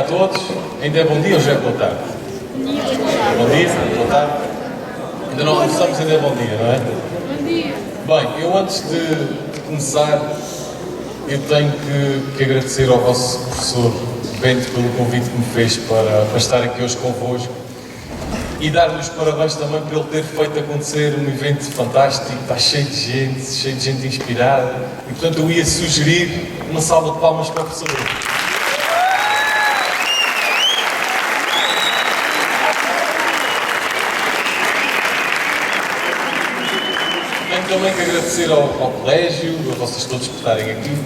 todos. Ainda é bom dia ou já é boa tarde? Bom dia, boa tarde. Ainda não almoçamos, ainda é bom dia, não é? Bom dia. Bem, eu antes de começar, eu tenho que agradecer ao vosso professor Bento pelo convite que me fez para estar aqui hoje convosco e dar-lhe os parabéns também por ele ter feito acontecer um evento fantástico, está cheio de gente inspirada e portanto eu ia sugerir uma salva de palmas para o professor Bento. Tenho também que agradecer ao colégio, a vocês todos por estarem aqui,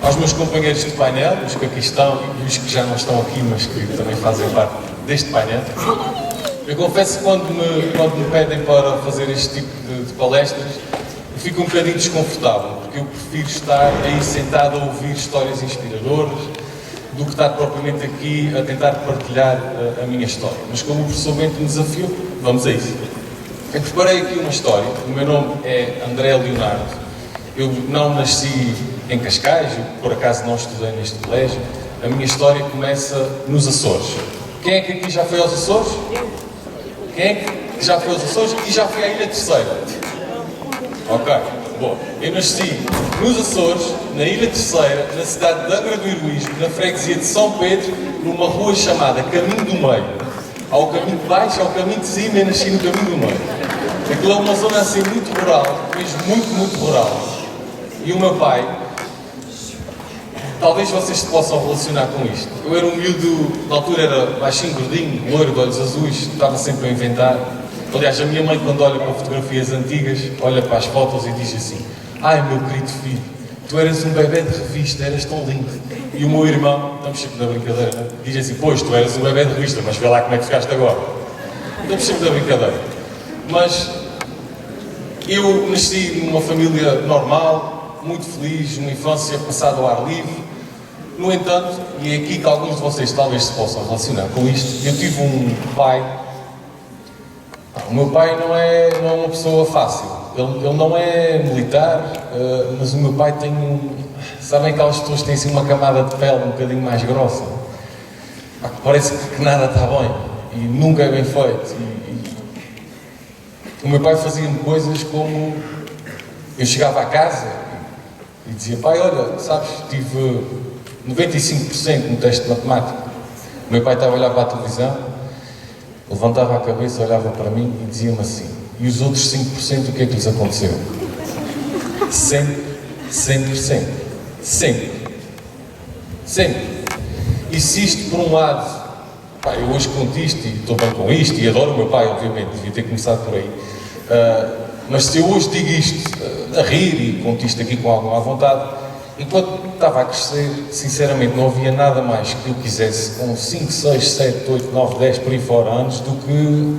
aos meus companheiros de painel, os que aqui estão e os que já não estão aqui, mas que também fazem parte deste painel. Eu confesso que quando me pedem para fazer este tipo de palestras, eu fico um bocadinho desconfortável, porque eu prefiro estar aí sentado a ouvir histórias inspiradoras do que estar propriamente aqui a tentar partilhar a minha história. Mas como o professor Bento me desafiou, vamos a isso. Eu preparei aqui uma história. O meu nome é André Leonardo. Eu não nasci em Cascais, eu por acaso não estudei neste colégio. A minha história começa nos Açores. Quem é que aqui já foi aos Açores? Quem é que já foi aos Açores e já foi à Ilha Terceira? Ok, bom. Eu nasci nos Açores, na Ilha Terceira, na cidade de Angra do Heroísmo, na freguesia de São Pedro, numa rua chamada Caminho do Meio. Há o caminho de baixo, há o caminho de cima e nasci no caminho do meio. Aquilo é uma zona assim muito rural, mesmo muito rural. E o meu pai, talvez vocês se possam relacionar com isto. Eu era um miúdo, na altura era baixinho, gordinho, loiro, de olhos azuis, estava sempre a inventar. Aliás, a minha mãe, quando olha para fotografias antigas, olha para as fotos e diz assim: ai, meu querido filho, tu eras um bebê de revista, eras tão lindo. E o meu irmão, estamos sempre na brincadeira, né? Diz assim: pois, tu eras um bebê de revista, mas vê lá como é que ficaste agora. Estamos sempre na brincadeira. Mas eu nasci numa família normal, muito feliz, uma infância passada ao ar livre. No entanto, e é aqui que alguns de vocês talvez se possam relacionar com isto, eu tive um pai. O meu pai não é uma pessoa fácil. Ele não é militar, mas o meu pai tem Sabem aquelas pessoas que têm assim uma camada de pele um bocadinho mais grossa? Parece que nada está bem e nunca é bem feito. O meu pai fazia-me coisas como... Eu chegava à casa e dizia: pai, olha, sabes, tive 95% no teste de matemática. O meu pai estava a olhar para a televisão, levantava a cabeça, olhava para mim e dizia-me assim: e os outros 5% o que é que lhes aconteceu? Sempre. E se isto, por um lado, pá, eu hoje conto isto e estou bem com isto e adoro o meu pai, obviamente, devia ter começado por aí, mas se eu hoje digo isto a rir e conto isto aqui com alguma vontade, enquanto estava a crescer, sinceramente não havia nada mais que eu quisesse com 5, 6, 7, 8, 9, 10 por aí fora anos do que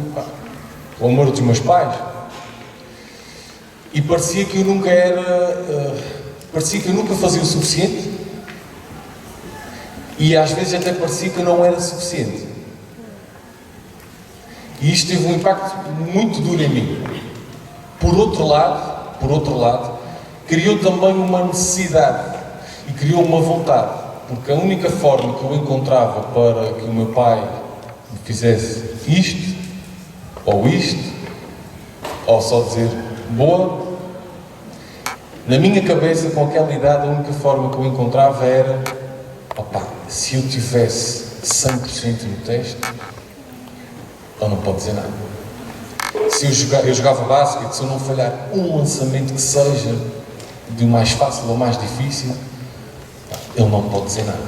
o amor dos meus pais. E parecia que eu nunca fazia o suficiente. E às vezes até parecia que eu não era suficiente. E isto teve um impacto muito duro em mim. Por outro lado, criou também uma necessidade e criou uma vontade. Porque a única forma que eu encontrava para que o meu pai me fizesse isto, ou só dizer boa, na minha cabeça, com aquela idade, a única forma que eu encontrava era: opá, se eu tivesse 100% no teste, ele não pode dizer nada. Se eu jogava basquete, se eu não falhar um lançamento que seja do mais fácil ou mais difícil, ele não pode dizer nada.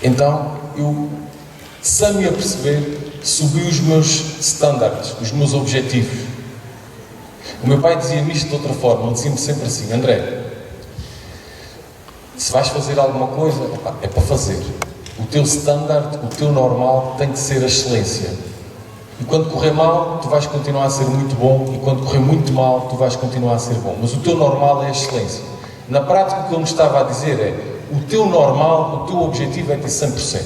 Então, eu, sem me aperceber, subi os meus standards, os meus objetivos. O meu pai dizia-me isto de outra forma, ele dizia-me sempre assim: André, se vais fazer alguma coisa, é para fazer. O teu standard, o teu normal tem que ser a excelência. E quando correr mal, tu vais continuar a ser muito bom, e quando correr muito mal, tu vais continuar a ser bom. Mas o teu normal é a excelência. Na prática, o que ele me estava a dizer é: o teu normal, o teu objetivo é ter 100%.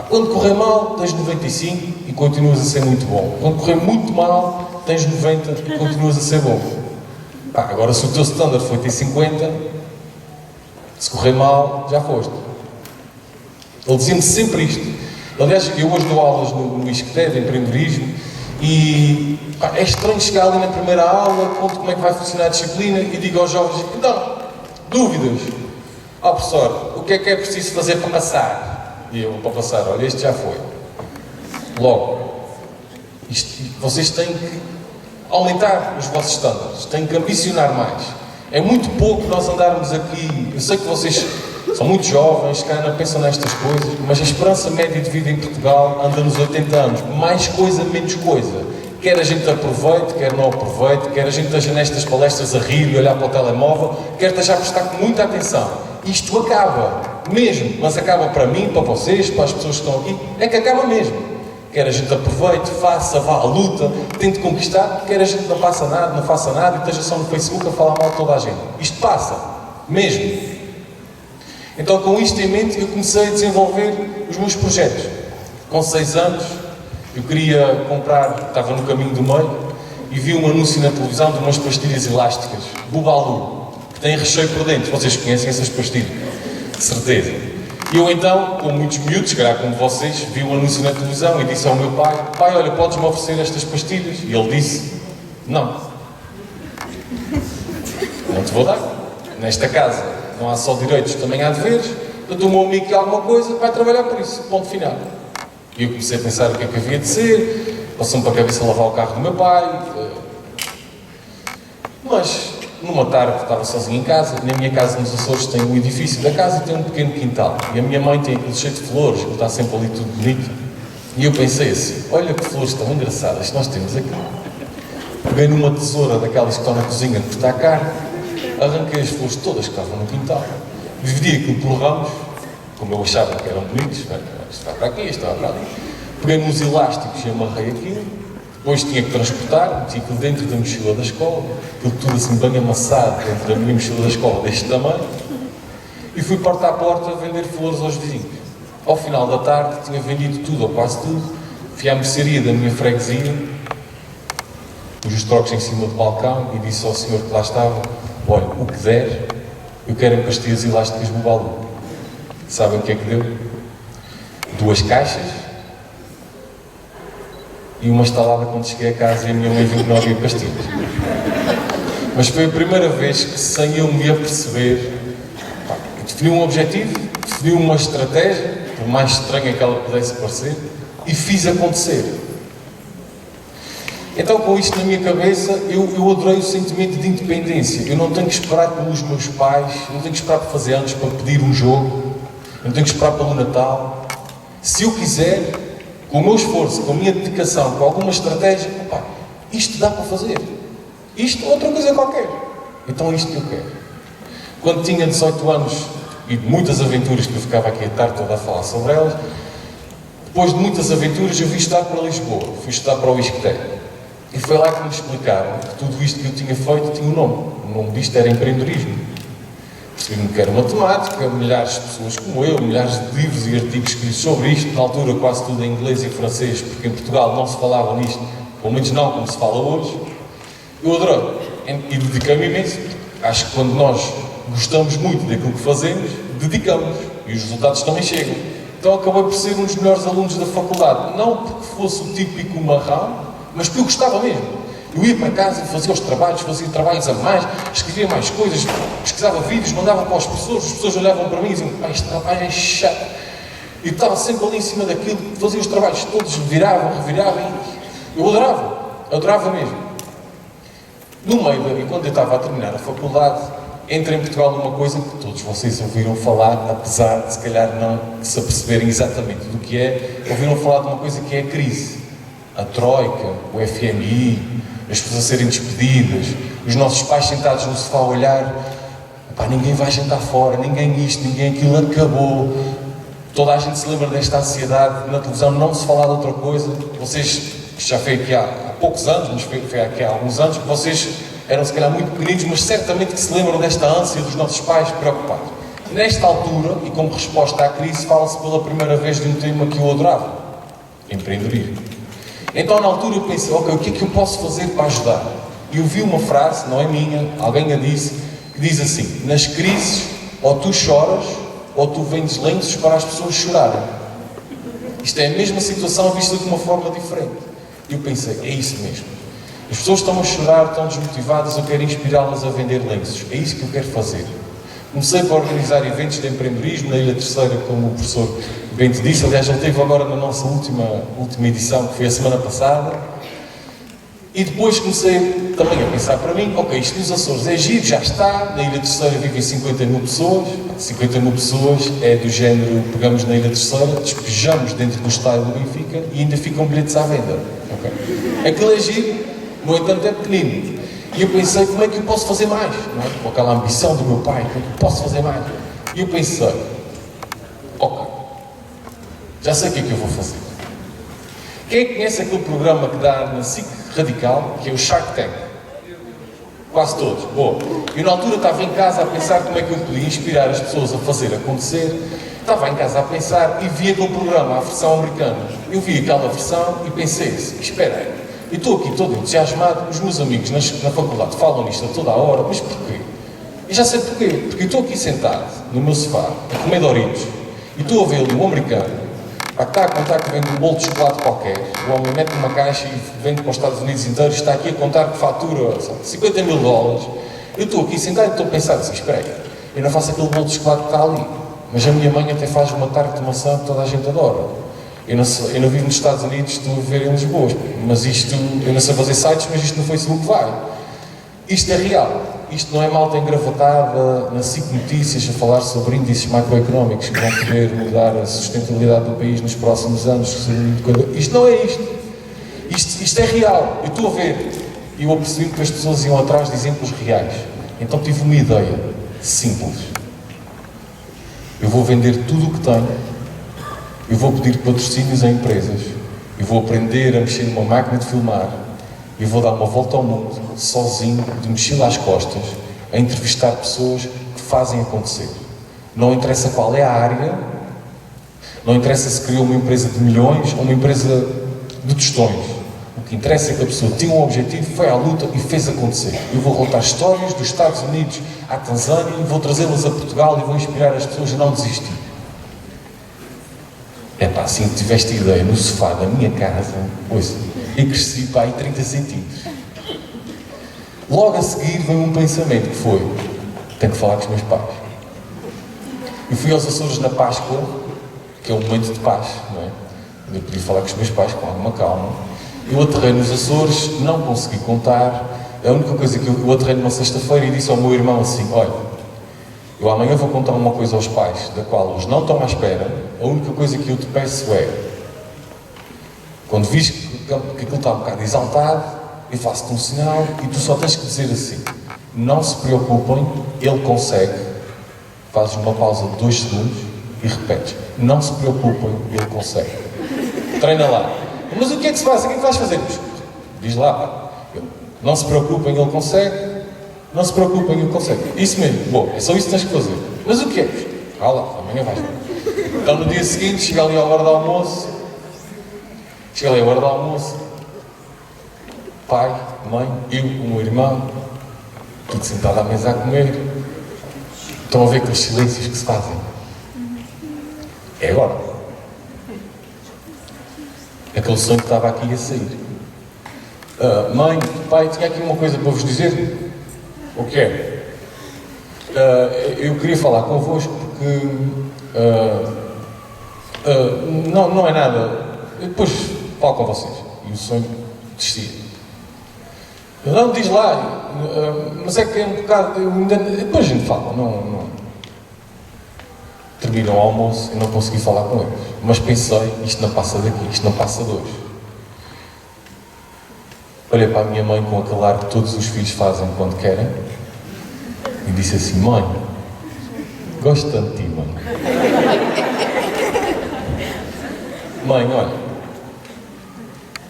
Quando correr mal, tens 95% e continuas a ser muito bom. Quando correr muito mal, tens 90% e continuas a ser bom. Agora, se o teu standard foi ter 50%, se correr mal, já foste. Ele dizia-me sempre isto. Aliás, eu hoje dou aulas no ISCTE, de empreendedorismo, e pá, é estranho chegar ali na primeira aula, conto como é que vai funcionar a disciplina e digo aos jovens, então, dúvidas? Professor, o que é preciso fazer para passar? E eu, para passar, olha, este já foi. Logo, vocês têm que aumentar os vossos estándares, têm que ambicionar mais. É muito pouco nós andarmos aqui, eu sei que vocês são muito jovens, que ainda pensam nestas coisas, mas a esperança média de vida em Portugal anda nos 80 anos. Mais coisa, menos coisa. Quer a gente aproveite, quer não aproveite, quer a gente esteja nestas palestras a rir e olhar para o telemóvel, quer esteja a prestar com muita atenção. Isto acaba, mesmo, mas acaba para mim, para vocês, para as pessoas que estão aqui, é que acaba mesmo. Quer a gente aproveite, faça, vá à luta, tente conquistar, quer a gente não faça nada e esteja só no Facebook a falar mal de toda a gente. Isto passa, mesmo. Então, com isto em mente, eu comecei a desenvolver os meus projetos. Com 6 anos, eu queria comprar, estava no caminho do meio, e vi um anúncio na televisão de umas pastilhas elásticas, Bubalu, que têm recheio por dentro. Vocês conhecem essas pastilhas? De certeza. E eu então, com muitos miúdos, se calhar como vocês, vi o anúncio na televisão e disse ao meu pai, pai, olha, podes-me oferecer estas pastilhas? E ele disse, não. Não te vou dar. Nesta casa não há só direitos, também há deveres. Portanto, o meu amigo quer alguma coisa, vai trabalhar por isso. Ponto final. E eu comecei a pensar o que é que havia de ser, passou-me para a cabeça lavar o carro do meu pai. Mas, numa tarde, estava sozinho em casa. Na minha casa, nos Açores, tem um edifício da casa e tem um pequeno quintal. E a minha mãe tem aquilo cheio de flores, que está sempre ali tudo bonito. E eu pensei assim, olha que flores tão engraçadas que nós temos aqui. Peguei numa tesoura daquelas que estão na cozinha de cortar carne, arranquei as flores todas que estavam no quintal, dividi aquilo por ramos, como eu achava que eram bonitos, isto vai para aqui, isto vai para ali. Peguei nos elásticos e amarrei aquilo, depois tinha que transportar, meti aquilo dentro da mochila da escola, aquilo tudo assim bem amassado dentro da minha mochila da escola deste tamanho, e fui porta a porta vender flores aos vizinhos. Ao final da tarde tinha vendido tudo, ou quase tudo, fui à mercearia da minha freguesia, pus os trocos em cima do balcão e disse ao senhor que lá estava, olha, o que der, eu quero pastilhas elásticas Bubalu. Sabem o que é que deu? 2 caixas e uma estalada quando cheguei a casa e a minha mãe viu que não havia pastilhas. Mas foi a primeira vez que, sem eu me aperceber, defini um objetivo, defini uma estratégia, por mais estranha que ela pudesse parecer, e fiz acontecer. Então, com isto na minha cabeça, eu adorei o sentimento de independência. Eu não tenho que esperar pelos meus pais, não tenho que esperar por fazer anos para pedir um jogo, não tenho que esperar pelo Natal. Se eu quiser, com o meu esforço, com a minha dedicação, com alguma estratégia, opa, isto dá para fazer. Isto ou outra coisa qualquer. Então é isto que eu quero. Quando tinha 18 anos e de muitas aventuras, que eu ficava aqui a tarde toda a falar sobre elas, depois de muitas aventuras eu vim estudar para Lisboa, fui estudar para o ISCTE. E foi lá que me explicaram que tudo isto que eu tinha feito tinha um nome. O nome disto era empreendedorismo. Percebi-me que era matemática, milhares de pessoas como eu, milhares de livros e artigos escritos sobre isto, na altura quase tudo em inglês e francês, porque em Portugal não se falava nisto, pelo menos não como se fala hoje. Eu adorei e dediquei-me imenso. Acho que quando nós gostamos muito daquilo que fazemos, dedicamos e os resultados também chegam. Então acabei por ser um dos melhores alunos da faculdade, não porque fosse o típico marrão, mas porque eu gostava mesmo. Eu ia para casa e fazia os trabalhos, fazia trabalhos a mais, escrevia mais coisas, pesquisava vídeos, mandava para as pessoas olhavam para mim e diziam, este trabalho é chato. E estava sempre ali em cima daquilo, fazia os trabalhos todos, reviravam, e eu adorava mesmo. No meio, enquanto eu estava a terminar a faculdade, entra em Portugal numa coisa que todos vocês ouviram falar, apesar de se calhar não se aperceberem exatamente do que é, ouviram falar de uma coisa que é a crise. A Troika, o FMI, as pessoas a serem despedidas, os nossos pais sentados no sofá a olhar, pá, ninguém vai jantar fora, ninguém isto, ninguém aquilo, acabou. Toda a gente se lembra desta ansiedade, na televisão não se fala de outra coisa. Vocês, já foi aqui há poucos anos, mas foi aqui há alguns anos, que vocês eram se calhar muito pequeninos, mas certamente que se lembram desta ânsia dos nossos pais preocupados. Nesta altura, e como resposta à crise, fala-se pela primeira vez de um tema que eu adorava, empreendedorismo. Então, na altura, eu pensei, ok, o que é que eu posso fazer para ajudar? E eu vi uma frase, não é minha, alguém a disse, que diz assim, nas crises, ou tu choras, ou tu vendes lenços para as pessoas chorarem. Isto é a mesma situação vista de uma forma diferente. E eu pensei, é isso mesmo. As pessoas estão a chorar, estão desmotivadas, eu quero inspirá-las a vender lenços. É isso que eu quero fazer. Comecei para organizar eventos de empreendedorismo na Ilha Terceira, como o professor Bento disse. Aliás, ele esteve agora na nossa última edição, que foi a semana passada. E depois comecei também a pensar para mim, ok, isto nos Açores é giro, já está, na Ilha Terceira vivem 50 mil pessoas, 50 mil pessoas é do género, pegamos na Ilha Terceira, despejamos dentro do estádio do Benfica e ainda ficam bilhetes à venda. Okay? Aquilo é giro, no entanto é pequenino. E eu pensei, como é que eu posso fazer mais? Não é? Com aquela ambição do meu pai, como é que eu posso fazer mais? E eu pensei, ok, já sei o que é que eu vou fazer. Quem conhece aquele programa que dá na SIC Radical, que é o Shark Tank? Quase todos. Boa. Eu na altura estava em casa a pensar como é que eu podia inspirar as pessoas a fazer acontecer. Estava em casa a pensar e vi aquele programa, a versão americana. Eu vi aquela versão e pensei assim, espera aí, eu estou aqui todo entusiasmado, os meus amigos na faculdade falam nisto a toda a hora, mas porquê? E já sei porquê. Porque eu estou aqui sentado no meu sofá, a comer Doritos, e estou a ver ali um americano que está a contar que vende um bolo de chocolate qualquer, o homem mete numa caixa e vende para os Estados Unidos inteiros, está aqui a contar que fatura, sabe, 50 mil dólares. Eu estou aqui sentado e estou a pensar assim, espera aí, eu não faço aquele bolo de chocolate que está ali, mas a minha mãe até faz uma tarte de maçã que toda a gente adora. Eu não vivo nos Estados Unidos, estou a viver em Lisboa, mas isto, eu não sei fazer sites, mas isto no Facebook vai. Isto é real. Isto não é malta engravatada na SIC Notícias a falar sobre índices macroeconómicos que vão poder mudar a sustentabilidade do país nos próximos anos. Isto não é isto. Isto é real. Eu estou a ver. E eu apercebi que as pessoas iam atrás de exemplos reais. Então tive uma ideia simples. Eu vou vender tudo o que tenho. Eu vou pedir patrocínios a empresas. Eu vou aprender a mexer numa máquina de filmar. Eu vou dar uma volta ao mundo, sozinho, de mochila às costas, a entrevistar pessoas que fazem acontecer. Não interessa qual é a área, não interessa se criou uma empresa de milhões ou uma empresa de tostões. O que interessa é que a pessoa tinha um objetivo, foi à luta e fez acontecer. Eu vou contar histórias dos Estados Unidos à Tanzânia e vou trazê-las a Portugal e vou inspirar as pessoas a não desistir. É pá, assim que tiveste ideia no sofá da minha casa, ouça, eu cresci para aí 30 centímetros. Logo a seguir veio um pensamento que foi, tenho que falar com os meus pais. Eu fui aos Açores na Páscoa, que é um momento de paz, não é? Eu podia falar com os meus pais com alguma calma. Eu aterrei nos Açores, não consegui contar. A única coisa que eu aterrei numa sexta-feira e disse ao meu irmão assim, olha, eu amanhã vou contar uma coisa aos pais, da qual eles não estão à espera. A única coisa que eu te peço é, quando vis que aquilo está um bocado exaltado, eu faço-te um sinal e tu só tens que dizer assim, não se preocupem, ele consegue. Fazes uma pausa de 2 segundos e repetes, não se preocupem, ele consegue. Treina lá. Mas o que é que se faz? O que é que vais fazer? Diz lá, pá. Não se preocupem, ele consegue. Não se preocupem, ele consegue. Isso mesmo. Bom, é só isso que tens que fazer. Mas o que é? Vá lá, amanhã vais. Então no dia seguinte, chega ali à hora do almoço. Chega ali à hora do almoço. Pai, mãe, eu, o meu irmão, tudo sentado à mesa a comer. Estão a ver aqueles silêncios que se fazem. É agora. Aquele sonho que estava aqui a sair. Mãe, pai, tinha aqui uma coisa para vos dizer. O que é? Eu queria falar convosco porque não é nada. Eu depois falo com vocês. E o sonho descia. Não, diz lá, mas é que é um bocado. Depois a gente fala, não. Termina o almoço e não consegui falar com eles. Mas pensei, isto não passa daqui, isto não passa de hoje. Olhei para a minha mãe com aquele ar que todos os filhos fazem quando querem e disse assim, mãe, gosto tanto de ti, mãe. Mãe, olha,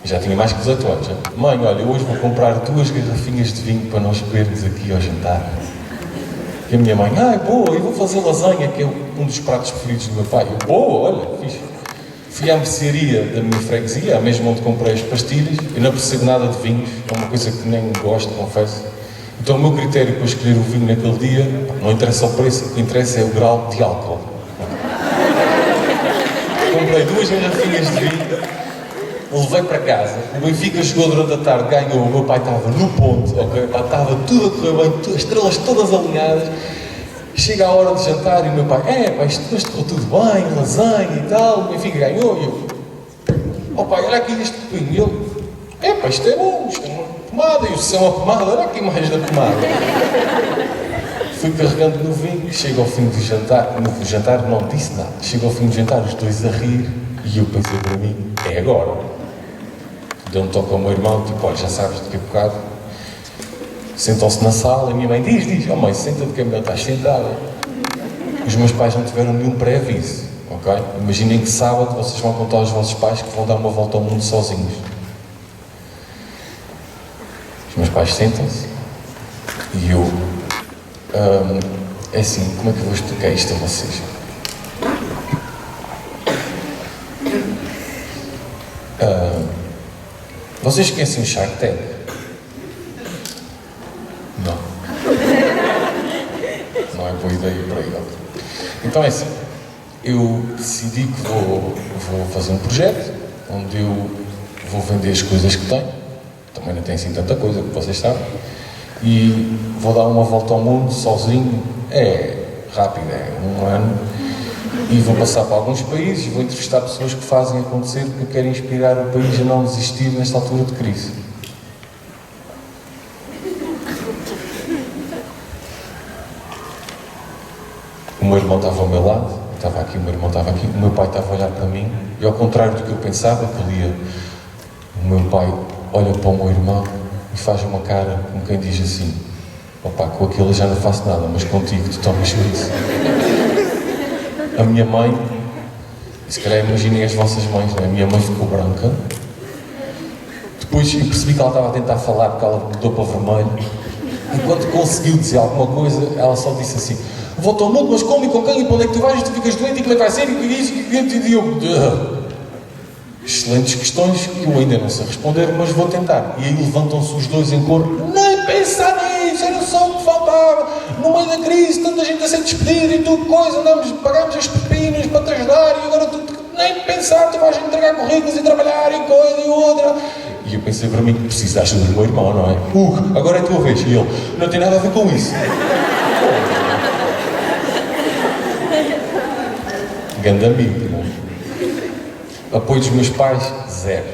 já tinha mais que 18 anos, já. Mãe, olha, eu hoje vou comprar 2 garrafinhas de vinho para nós bebermos aqui ao jantar. E a minha mãe, boa, eu vou fazer lasanha, que é um dos pratos preferidos do meu pai. Eu, boa, olha, fixe. Fui à mercearia da minha freguesia, a mesma onde comprei as pastilhas. Eu não percebo nada de vinhos, é uma coisa que nem gosto, confesso. Então o meu critério para escolher o vinho naquele dia, não interessa o preço, o que interessa é o grau de álcool. comprei 2 garrafinhas de vinho, levei para casa, o Benfica jogou durante a tarde, ganhou, o meu pai estava no ponto, ok? Pá, estava tudo a correr bem, as estrelas todas alinhadas. Chega a hora de jantar e o meu pai, pá, isto correu tudo bem, lasanha e tal, o Benfica ganhou, e eu, oh pai, olha aqui este copinho, e ele, pá, isto é bom, isto é uma pomada, e o se é uma pomada, olha aqui mais da pomada. Fui carregando no vinho, chego ao fim do jantar, no jantar não disse nada, chego ao fim do jantar, os dois a rir, e eu pensei para mim, é agora. Deu um toque ao meu irmão, tipo, olha, já sabes de que bocado. Sentam-se na sala, e a minha mãe diz, oh mãe, senta-te que é melhor, estás sentada. Os meus pais não tiveram nenhum pré-aviso, ok? Imaginem que sábado vocês vão contar aos vossos pais que vão dar uma volta ao mundo sozinhos. Os meus pais sentam-se, e eu, é assim, como é que eu vou explicar isto a vocês? Vocês conhecem o Shark Tank? Não. Não é boa ideia para aí. Então é assim, eu decidi que vou fazer um projeto onde eu vou vender as coisas que tenho. Também não tenho assim tanta coisa, como vocês sabem. E vou dar uma volta ao mundo sozinho. É rápido, é 1 ano. E vou passar para alguns países, vou entrevistar pessoas que fazem acontecer, porque eu quero inspirar o país a não desistir nesta altura de crise. O meu irmão estava ao meu lado, estava aqui, o meu irmão estava aqui, o meu pai estava a olhar para mim, e ao contrário do que eu pensava, o meu pai olha para o meu irmão e faz uma cara como quem diz assim, opá, com aquilo eu já não faço nada, mas contigo tu tomas isso. A minha mãe, se calhar imaginem as vossas mães, não é? A minha mãe ficou branca. Depois eu percebi que ela estava a tentar falar porque ela mudou para vermelho. Enquanto conseguiu dizer alguma coisa, ela só disse assim, volta ao mundo, mas como e com quem e para onde é que tu vais? Tu ficas doente e como é que vai ser? E isso, e eu... Excelentes questões que eu ainda não sei responder, mas vou tentar. E aí levantam-se os dois em coro, nem pensar nisso, era só o que faltava. No meio da crise, tanta gente a ser despedida e tudo coisa, pagamos as pepinas para te ajudar e agora tu nem pensar, tu vais entregar currículos e trabalhar e coisa e outra. E eu pensei para mim, preciso da ajuda do meu irmão, não é? Hugo, agora é a tua vez. E ele, não tem nada a ver com isso. Grande amigo, não é? Apoio dos meus pais, 0.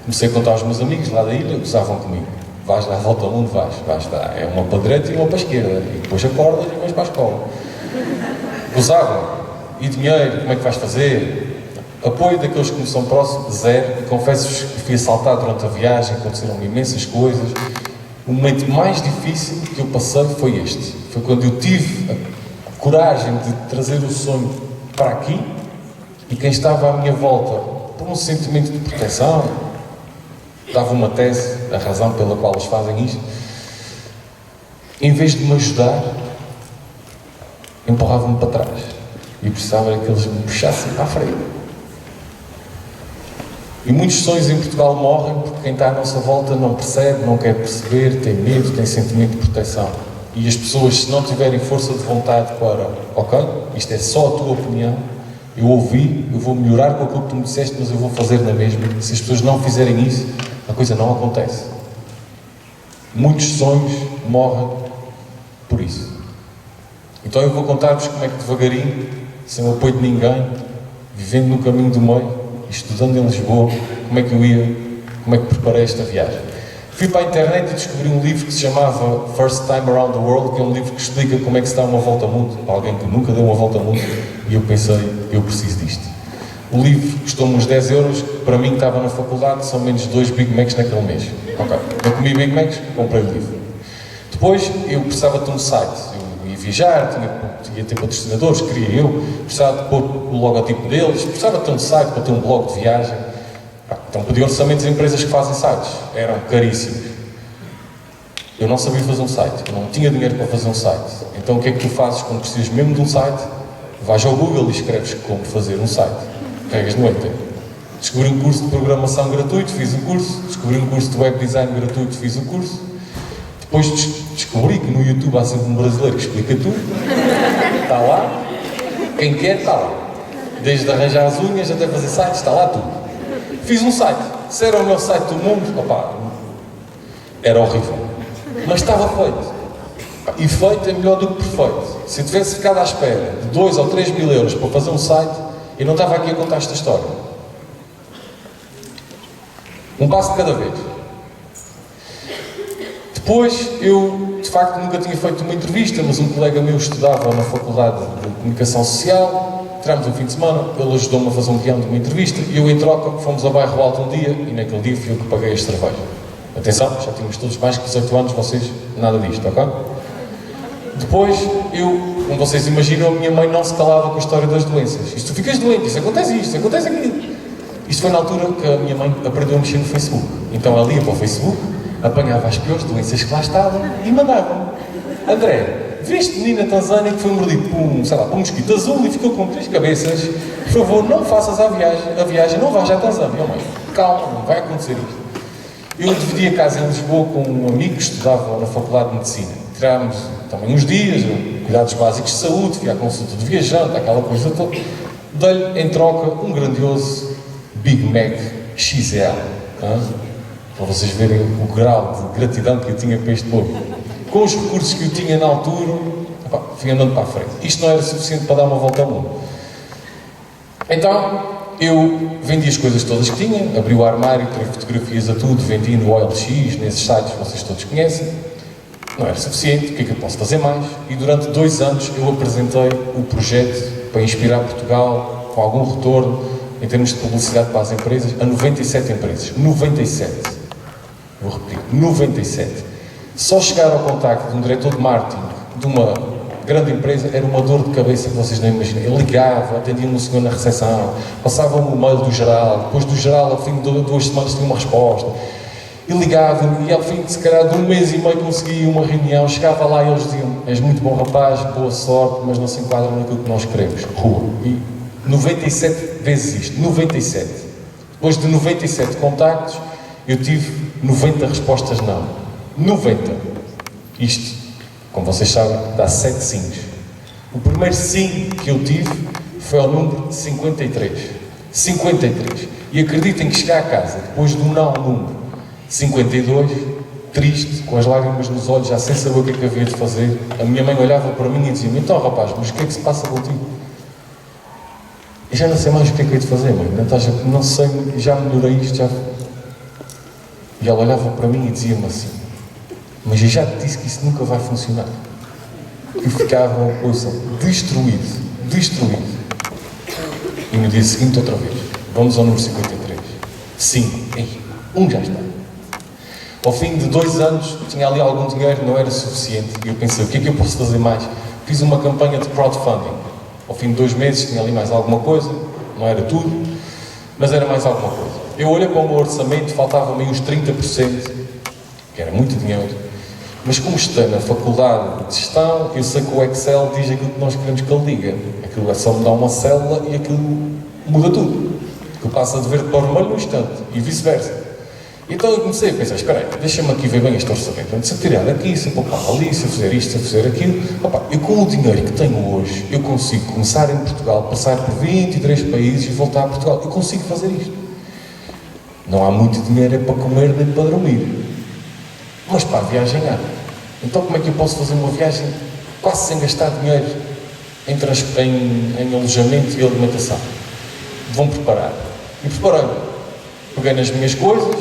Comecei a contar aos meus amigos lá da ilha, gozavam comigo. Vais lá, volta ao mundo, vais lá. É uma para a direita e uma para a esquerda. E depois acordas e vais para a escola. Gozavam. E dinheiro, como é que vais fazer? Apoio daqueles que me são próximos, 0. E confesso-vos que fui assaltado durante a viagem, aconteceram imensas coisas. O momento mais difícil que eu passei foi este. Foi quando eu tive a coragem de trazer o sonho para aqui. E quem estava à minha volta, por um sentimento de proteção, dava uma tese, a razão pela qual eles fazem isto, em vez de me ajudar, empurravam-me para trás. E eu precisava que eles me puxassem para a frente. E muitos sonhos em Portugal morrem porque quem está à nossa volta não percebe, não quer perceber, tem medo, tem sentimento de proteção. E as pessoas, se não tiverem força de vontade para, ok, isto é só a tua opinião, eu ouvi, eu vou melhorar com aquilo que tu me disseste, mas eu vou fazer na mesma. Se as pessoas não fizerem isso, a coisa não acontece. Muitos sonhos morrem por isso. Então eu vou contar-vos como é que devagarinho, sem o apoio de ninguém, vivendo no caminho do meio, estudando em Lisboa, como é que preparei esta viagem. Fui para a internet e descobri um livro que se chamava First Time Around the World, que é um livro que explica como é que se dá uma volta ao mundo, para alguém que nunca deu uma volta ao mundo, e eu pensei, eu preciso disto. O livro custou-me uns 10 euros, que para mim que estava na faculdade, são menos 2 Big Macs naquele mês. Ok, eu comi Big Macs, comprei o livro. Depois, eu precisava de um site, eu ia viajar, tinha ter patrocinadores, queria eu, precisava de pôr o logotipo deles, precisava de ter um site para ter um blog de viagem. Então pedi orçamentos a empresas que fazem sites, eram caríssimos. Eu não sabia fazer um site, eu não tinha dinheiro para fazer um site. Então o que é que tu fazes quando precisas mesmo de um site? Vais ao Google e escreves como fazer um site. Carregas no Enter. Descobri um curso de programação gratuito, fiz o curso. Descobri um curso de web design gratuito, fiz o curso. Depois descobri que no YouTube há sempre um brasileiro que explica tudo. Está lá. Quem quer está lá. Desde arranjar as unhas até fazer sites, está lá tudo. Fiz um site. Se era o meu site do mundo, opá, era horrível. Mas estava feito. E feito é melhor do que perfeito. Se eu tivesse ficado à espera de 2 ou 3 mil euros para fazer um site, eu não estava aqui a contar esta história. Um passo de cada vez. Depois, eu, de facto, nunca tinha feito uma entrevista, mas um colega meu estudava na Faculdade de Comunicação Social, tirámos um fim de semana, ele ajudou-me a fazer um guião de uma entrevista, e eu, em troca, fomos a Bairro Alto um dia, e naquele dia fui eu que paguei as cervejas. Atenção, já tínhamos todos mais que 18 anos, vocês, nada disto, ok? Depois, como vocês imaginam, a minha mãe não se calava com a história das doenças. Isto, tu ficas doente, isso acontece aquilo. Isto foi na altura que a minha mãe aprendeu a mexer no Facebook. Então ela ia para o Facebook, apanhava as piores doenças que lá estavam e mandava-me. André, viste menino na Tanzânia que foi mordido por um mosquito azul e ficou com 3 cabeças? Por favor, não faças a viagem, não vais à Tanzânia. Oh, mãe, calma, não vai acontecer isto. Eu dividi a casa em Lisboa com um amigo que estudava na Faculdade de Medicina. Tirámos também uns dias, cuidados básicos de saúde, fui à consulta de viajante, aquela coisa toda. Dei-lhe em troca um grandioso Big Mac XL. Para vocês verem o grau de gratidão que eu tinha para este povo. Com os recursos que eu tinha na altura, fui andando para a frente. Isto não era suficiente para dar uma volta ao mundo. Então, eu vendi as coisas todas que tinha, abri o armário, tirei fotografias a tudo, vendi no OLX, nesses sites que vocês todos conhecem. Não era suficiente, o que é que eu posso fazer mais? E durante 2 anos eu apresentei o projeto para inspirar Portugal, com algum retorno, em termos de publicidade para as empresas, a 97 empresas. 97. Vou repetir, 97. Só chegar ao contacto de um diretor de marketing de uma grande empresa era uma dor de cabeça que vocês não imaginam. Eu ligava, atendia um senhor na recepção, passava-me o mail do geral, depois do geral, ao fim de 2 semanas tinha uma resposta. E ligava-me, e ao fim de, se calhar, de 1 mês e meio conseguia uma reunião, chegava lá e eles diziam: és muito bom rapaz, boa sorte, mas não se enquadra naquilo que nós queremos. Rua. E 97 vezes isto, 97. Depois de 97 contactos, eu tive 90 respostas não. 90. Isto, como vocês sabem, dá 7 sims. O primeiro sim que eu tive foi ao número 53. 53. E acreditem que chegar a casa, depois do não número 52, triste, com as lágrimas nos olhos, já sem saber o que é que havia de fazer, a minha mãe olhava para mim e dizia-me: então rapaz, mas o que é que se passa contigo? Eu já não sei mais o que é que hei de fazer, mãe. Não sei, já melhorei isto, já... E ela olhava para mim e dizia-me assim: mas eu já te disse que isso nunca vai funcionar. E ficava, ouçam, destruído. E no dia seguinte, outra vez, vamos ao número 53. 5. Já está. Ao fim de 2 anos, tinha ali algum dinheiro, não era suficiente. E eu pensei: o que é que eu posso fazer mais? Fiz uma campanha de crowdfunding. Ao fim de 2 meses, tinha ali mais alguma coisa. Não era tudo, mas era mais alguma coisa. Eu olhei para o meu orçamento, faltavam-me uns 30%, que era muito dinheiro. Mas como estudei na faculdade de gestão, eu sei que o Excel diz aquilo que nós queremos que ele diga. Aquilo é só mudar uma célula e aquilo muda tudo. Que passa de verde para o vermelho num instante, e vice-versa. Então eu comecei a pensar: espera aí, deixa-me aqui ver bem este orçamento. Se eu tirar aqui, se eu poupar ali, se eu fizer isto, se eu fizer aquilo, eu com o dinheiro que tenho hoje, eu consigo começar em Portugal, passar por 23 países e voltar a Portugal. Eu consigo fazer isto. Não há muito dinheiro para comer nem para dormir. Mas para a viagem há. Então como é que eu posso fazer uma viagem quase sem gastar dinheiro em alojamento e alimentação? Vão preparar. E preparei. Peguei nas minhas coisas,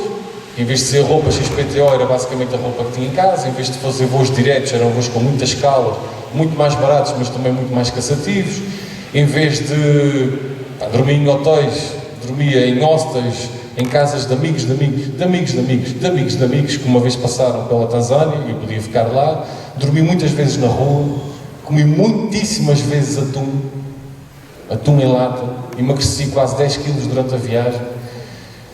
em vez de ser roupa XPTO, era basicamente a roupa que tinha em casa. Em vez de fazer voos diretos, eram voos com muita escala, muito mais baratos, mas também muito mais cansativos. Em vez de dormir em hotéis, dormia em hostels, em casas de amigos, que uma vez passaram pela Tanzânia e eu podia ficar lá. Dormi muitas vezes na rua, comi muitíssimas vezes atum em lata, emagreci quase 10 quilos durante a viagem.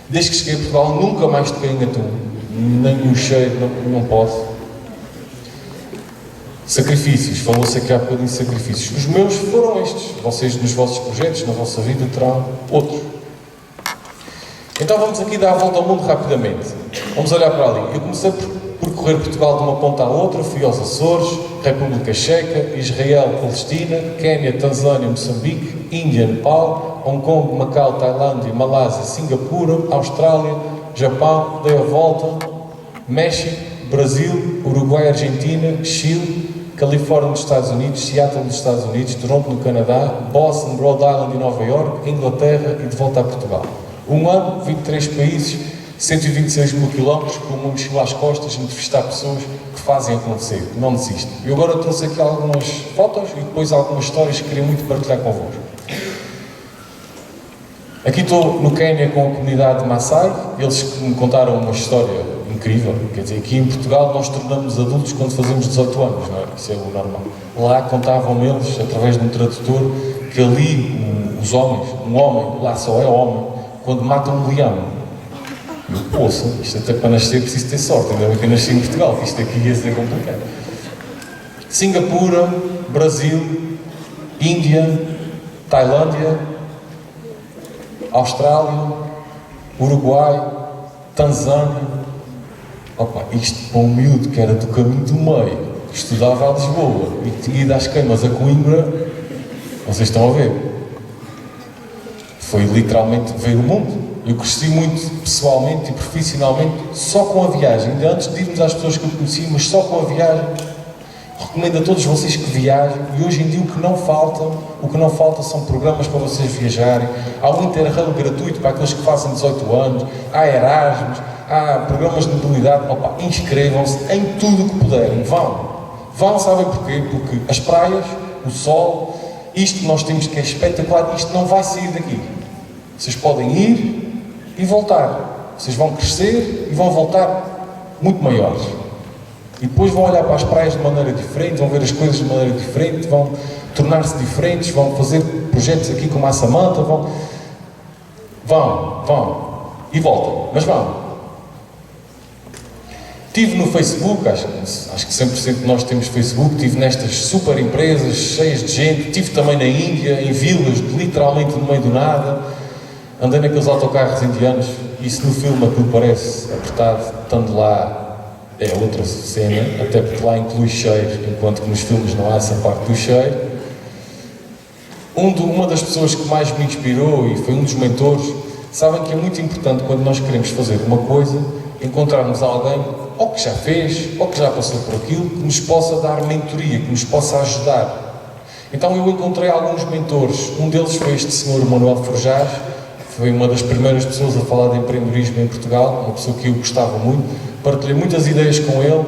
Desde que cheguei a Portugal, nunca mais toquei em atum, nem o cheiro, não posso. Sacrifícios, falou-se aqui há bocadinho de sacrifícios. Os meus foram estes. Vocês, nos vossos projetos, na vossa vida, terão outros. Então vamos aqui dar a volta ao mundo rapidamente. Vamos olhar para ali. Eu comecei por percorrer Portugal de uma ponta à outra, fui aos Açores, República Checa, Israel, Palestina, Quénia, Tanzânia, Moçambique, Índia, Nepal, Hong Kong, Macau, Tailândia, Malásia, Singapura, Austrália, Japão, dei a volta, México, Brasil, Uruguai, Argentina, Chile, Califórnia dos Estados Unidos, Seattle dos Estados Unidos, Toronto no Canadá, Boston, Rhode Island e Nova York, Inglaterra e de volta a Portugal. Um ano, 23 países, 126 mil quilómetros, com uma mochila às costas, entrevistar pessoas que fazem acontecer, não desistem. Eu agora trouxe aqui algumas fotos e depois algumas histórias que queria muito partilhar convosco. Aqui estou no Quênia com a comunidade Maasai, eles que me contaram uma história incrível. Quer dizer, aqui em Portugal nós tornamos adultos quando fazemos 18 anos, não é? Isso é o normal. Lá contavam eles, através de um tradutor, que ali os homens, um homem, lá só é homem, quando mata um leão. Eu, poxa, isto até para nascer preciso ter sorte, ainda bem que eu nasci em Portugal, que isto aqui ia ser complicado. Singapura, Brasil, Índia, Tailândia, Austrália, Uruguai, Tanzânia. Opa, isto para um miúdo que era do caminho do meio, que estudava a Lisboa e que tinha ido às queimas a Coimbra, vocês estão a ver? Foi literalmente ver o mundo. Eu cresci muito pessoalmente e profissionalmente só com a viagem. Ainda antes de irmos às pessoas que eu conheci, mas só com a viagem. Recomendo a todos vocês que viajem e hoje em dia o que não falta são programas para vocês viajarem. Há um Interrail gratuito para aqueles que fazem 18 anos, há Erasmus, há programas de mobilidade. Opa, inscrevam-se em tudo o que puderem, vão, sabem porquê? Porque as praias, o sol, isto que nós temos que é espetacular, isto não vai sair daqui. Vocês podem ir e voltar, vocês vão crescer e vão voltar muito maiores. E depois vão olhar para as praias de maneira diferente, vão ver as coisas de maneira diferente, vão tornar-se diferentes, vão fazer projetos aqui como a Samanta, vão e voltam, mas vão. Estive no Facebook, acho que 100% de nós temos Facebook, estive nestas super empresas cheias de gente, estive também na Índia, em vilas, literalmente no meio do nada, andei naqueles autocarros indianos, isso no filme aquilo parece apertado, estando lá é outra cena, até porque lá inclui cheiro, enquanto que nos filmes não há essa parte do cheiro. Uma das pessoas que mais me inspirou e foi um dos mentores, sabem que é muito importante quando nós queremos fazer uma coisa, encontrarmos alguém, ou que já fez, ou que já passou por aquilo, que nos possa dar mentoria, que nos possa ajudar. Então eu encontrei alguns mentores, um deles foi este senhor Manuel Forjás, foi uma das primeiras pessoas a falar de empreendedorismo em Portugal, uma pessoa que eu gostava muito, partilhei muitas ideias com ele.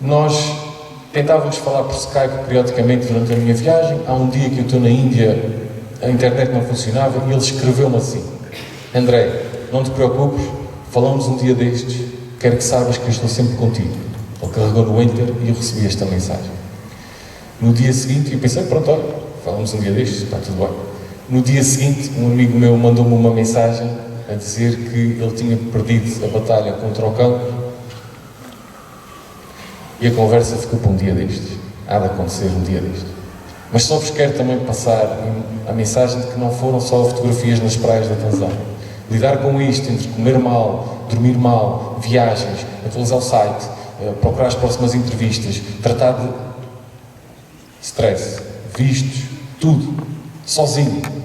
Nós tentávamos falar por Skype periodicamente durante a minha viagem. Há um dia que eu estou na Índia, a internet não funcionava e ele escreveu-me assim: André, não te preocupes, falamos um dia destes, quero que saibas que eu estou sempre contigo. Ele carregou no Enter e eu recebi esta mensagem. No dia seguinte, eu pensei, pronto, olha, falamos um dia destes, está tudo bem. No dia seguinte, um amigo meu mandou-me uma mensagem a dizer que ele tinha perdido a batalha contra o cancro e a conversa ficou para um dia destes. Há de acontecer um dia destes. Mas só vos quero também passar a mensagem de que não foram só fotografias nas praias da Tanzânia. Lidar com isto, entre comer mal, dormir mal, viagens, atualizar o site, procurar as próximas entrevistas, tratar de stress, vistos, tudo, sozinho.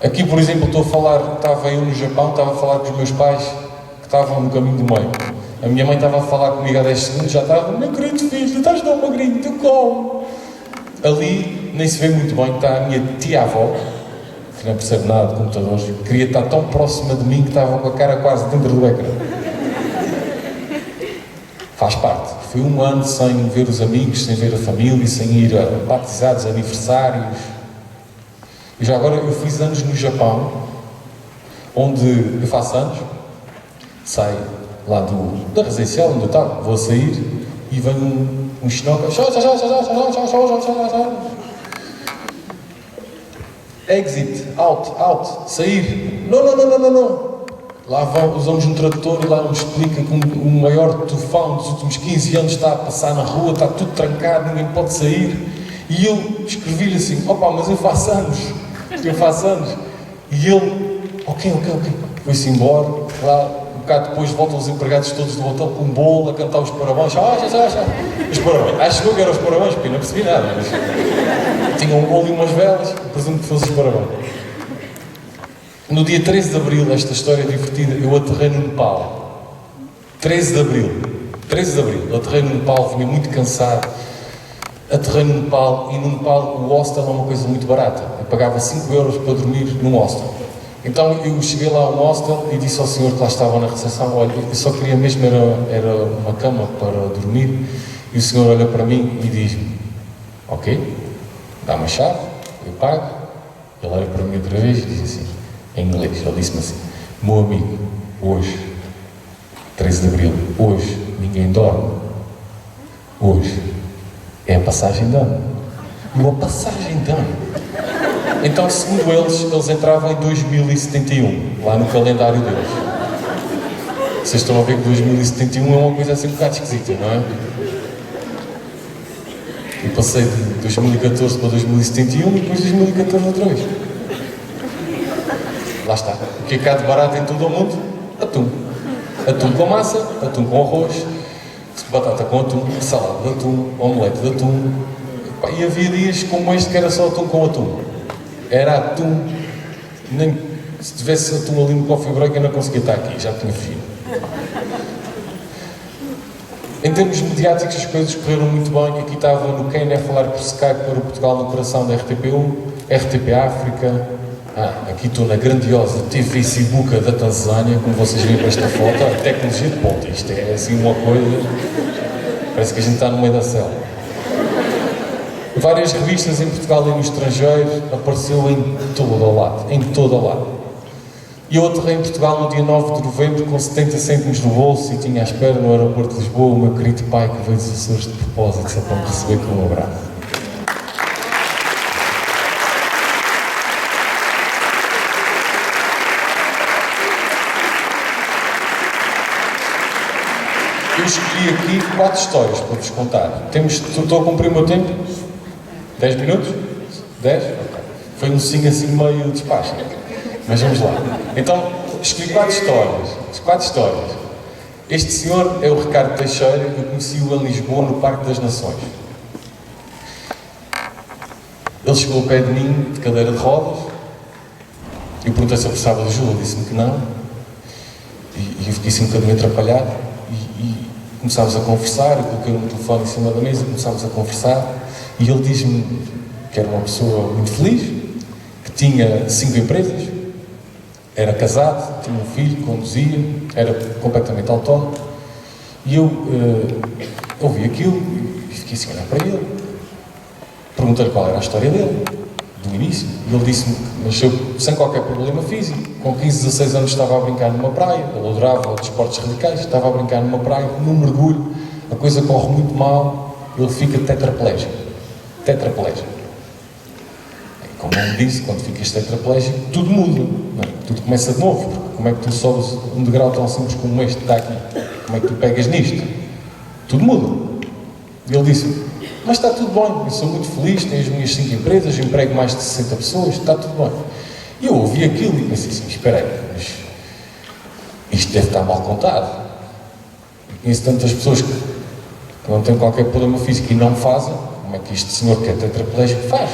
Aqui, por exemplo, estava eu no Japão, estava a falar com os meus pais que estavam no caminho do meio. A minha mãe estava a falar comigo há 10 segundos, já estava: meu querido filho, estás tão magrinho, tu como? Ali, nem se vê muito bem, está a minha tia-avó, que não percebe nada de computadores, queria estar tão próxima de mim que estava com a cara quase dentro do ecrã. Faz parte. Foi um ano sem ver os amigos, sem ver a família, sem ir a batizados, aniversários. E já agora eu fiz anos no Japão, onde eu faço anos, saio lá da residencial onde eu estava, vou sair e vem um xinoca, exit, out, sair, não. Lá usamos um tradutor e lá nos explica que o maior tufão dos últimos 15 anos está a passar na rua, está tudo trancado, ninguém pode sair. E eu escrevi-lhe assim: opa, mas eu faço anos. E ele, ok, foi-se embora, lá bocado depois voltam os empregados todos do hotel com um bolo a cantar os parabéns. Já. Os parabéns. Acho que eram os parabéns, porque eu não percebi nada. Mas tinham um bolo e umas velas, presumo que fossem os parabéns. No dia 13 de Abril, esta história é divertida, eu aterrei no Nepal. 13 de Abril, eu aterrei no Nepal, vinha muito cansado. Aterrei no Nepal, e no Nepal o hostel é uma coisa muito barata. Eu pagava 5 euros para dormir num hostel. Então eu cheguei lá a um hostel e disse ao senhor que lá estava na recepção: olha, eu só queria mesmo era uma cama para dormir. E o senhor olha para mim e diz-me: ok, dá-me a chave, eu pago. Ele olha para mim outra vez e diz assim, em inglês, ele disse-me assim: meu amigo, hoje, 13 de Abril, hoje ninguém dorme. Hoje é a passagem de ano. E a passagem de ano. Então, segundo eles entravam em 2071, lá no calendário deles. Vocês estão a ver que 2071 é uma coisa assim um bocado esquisita, não é? Eu passei de 2014 para 2071 e depois 2014 outra vez. Lá está. O que é que há de barato em todo o mundo? Atum. Atum com massa, atum com arroz, batata com atum, salada de atum, omelete de atum. E havia dias como este que era só atum com atum. Era atum, nem se tivesse atum ali no coffee break eu não conseguia estar aqui, já tinha filho. Em termos mediáticos as coisas correram muito bem. Aqui estava no Quênia a falar por Skype para o Portugal no coração da RTP1, RTP África. Aqui estou na grandiosa TV Sibuca da Tanzânia, como vocês veem para esta foto, a tecnologia de ponta. Isto é assim uma coisa, parece que a gente está no meio da selva. Várias revistas em Portugal e no estrangeiro, apareceu em todo o lado. E eu aterrei em Portugal no dia 9 de novembro com 70 cêntimos no bolso e tinha à espera no aeroporto de Lisboa o meu querido pai que veio dos Açores de propósito só para me receber com um abraço. Eu escolhi aqui 4 histórias para vos contar. Estou a cumprir o meu tempo? 10 minutos? 10? Ok. Foi um sim assim meio despacho. Mas vamos lá. Então, escolhi 4 histórias. Este senhor é o Ricardo Teixeira, eu conheci-o em Lisboa, no Parque das Nações. Ele chegou ao pé de mim, de cadeira de rodas, eu perguntei se eu precisava de ajuda, ele disse-me que não, e eu fiquei assim um bocadinho atrapalhado, e começámos a conversar, eu coloquei o meu telefone em cima da mesa, começámos a conversar, e ele diz-me que era uma pessoa muito feliz, que tinha 5 empresas, era casado, tinha um filho, conduzia, era completamente autónomo. E eu ouvi aquilo e fiquei assim a olhar para ele. Perguntei-lhe qual era a história dele, do início. E ele disse-me que nasceu sem qualquer problema físico. Com 15, 16 anos estava a brincar numa praia, ele adorava desportos radicais, estava a brincar numa praia, num mergulho, a coisa corre muito mal, ele fica tetraplégico. Como eu disse, quando ficas tetraplégico, tudo muda, não é? Tudo começa de novo, porque como é que tu sobes um degrau tão simples como este que está aqui? Como é que tu pegas nisto? Tudo muda. E ele disse: mas está tudo bem, eu sou muito feliz, tenho as minhas 5 empresas, emprego mais de 60 pessoas, está tudo bem. E eu ouvi aquilo e pensei assim: espera aí, mas isto deve estar mal contado. Eu conheço tantas pessoas que não têm qualquer problema físico e não fazem, como é que este senhor que é tetraplégico faz?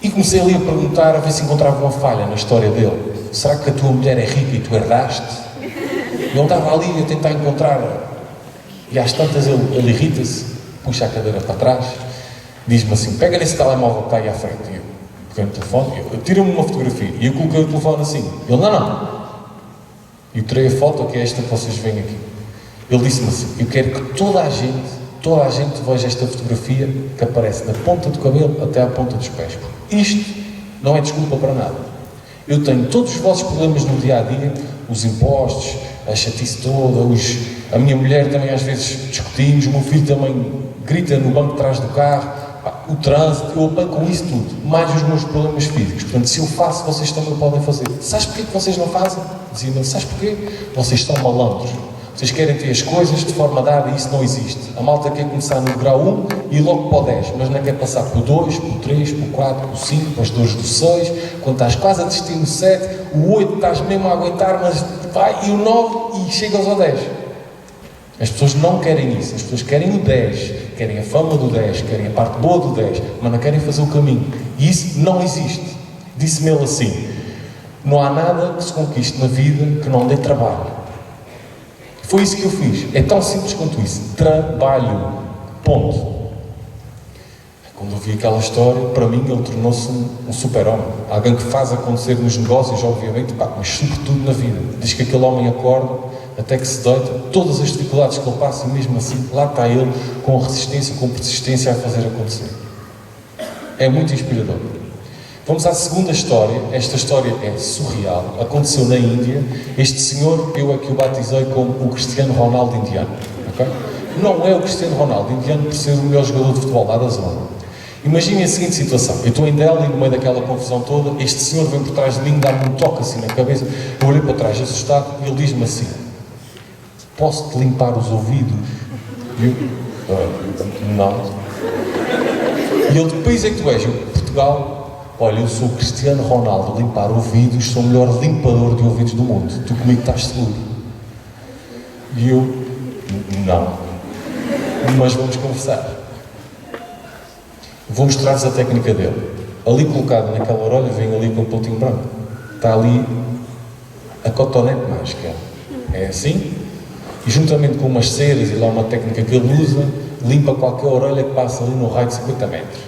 E comecei ali a perguntar, a ver se encontrava uma falha na história dele. Será que a tua mulher é rica e tu herdaste? E ele estava ali a tentar encontrar. E às tantas ele irrita-se, puxa a cadeira para trás, diz-me assim: pega nesse telemóvel que está aí à frente. E eu peguei no telefone, eu tiro-me uma fotografia. E eu coloquei o telefone assim. Ele: não. E eu tirei a foto, que é esta que vocês veem aqui. Ele disse-me assim: eu quero que toda a gente veja esta fotografia que aparece da ponta do cabelo até à ponta dos pés. Isto não é desculpa para nada. Eu tenho todos os vossos problemas no dia-a-dia, os impostos, a chatice toda, a minha mulher também às vezes discutimos, o meu filho também grita no banco de trás do carro, o trânsito, eu apanho com isso tudo, mais os meus problemas físicos. Portanto, se eu faço, vocês também podem fazer. Sabes porquê que vocês não fazem? Diziam: sabes porquê? Vocês são malandros. Vocês querem ter as coisas de forma dada e isso não existe. A malta quer começar no grau 1 e logo para o 10, mas não quer passar para o 2, para o 3, para o 4, para o 5, para as dores do 6, quando estás quase a desistir no 7, o 8 estás mesmo a aguentar, mas vai, e o 9 e chegas ao 10. As pessoas não querem isso, as pessoas querem o 10, querem a fama do 10, querem a parte boa do 10, mas não querem fazer o caminho. E isso não existe. Disse-me ele assim: não há nada que se conquiste na vida que não dê trabalho. Foi isso que eu fiz. É tão simples quanto isso. Trabalho. Ponto. Quando eu vi aquela história, para mim ele tornou-se um super-homem. Alguém que faz acontecer nos negócios, obviamente, mas sobretudo na vida. Diz que aquele homem acorda, até que se deita, todas as dificuldades que ele passa, e mesmo assim, lá está ele, com resistência, com persistência, a fazer acontecer. É muito inspirador. Vamos à segunda história. Esta história é surreal. Aconteceu na Índia. Este senhor, eu aqui o batizei como o Cristiano Ronaldo indiano. Okay? Não é o Cristiano Ronaldo indiano por ser o melhor jogador de futebol lá da zona. Imaginem a seguinte situação. Eu estou em Delhi, no meio daquela confusão toda. Este senhor vem por trás de mim, dá-me um toque assim na cabeça. Eu olhei para trás assustado e ele diz-me assim: posso-te limpar os ouvidos? E eu, não. E ele, que país é que tu és? Eu, Portugal. Olha, eu sou o Cristiano Ronaldo, limpar ouvidos, sou o melhor limpador de ouvidos do mundo. Tu comigo estás seguro? E eu, não. Mas vamos conversar. Vou mostrar-vos a técnica dele. Ali colocado naquela orelha, vem ali com o pontinho branco. Está ali a cotonete mágica. É assim? E juntamente com umas ceras e lá uma técnica que ele usa, limpa qualquer orelha que passa ali no raio de 50 metros.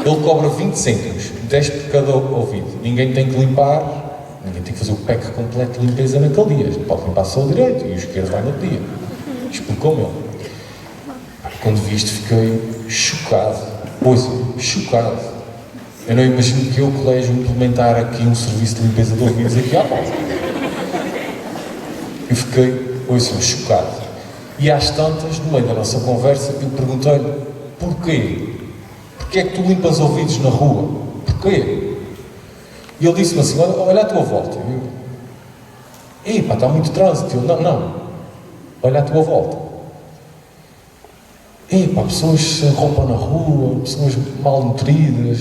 Ele cobra 20 cêntimos, 10 por cada ouvido. Ninguém tem que limpar, ninguém tem que fazer o pack completo de limpeza naquele dia. Pode limpar só o direito e o esquerdo vai no dia. Explicou-me ele. Quando vi isto fiquei chocado. Pois, chocado. Eu não imagino que eu, colégio, implementar aqui um serviço de limpeza de ouvidos aqui à pausa. Eu fiquei, chocado. E às tantas, no meio da nossa conversa, eu perguntei-lhe: porquê? Porquê é que tu limpas ouvidos na rua? Porquê? E ele disse-me assim: olha à tua volta. Eu, está muito trânsito. Eu, não. Olha à tua volta. Pessoas sem roupa na rua, pessoas mal nutridas,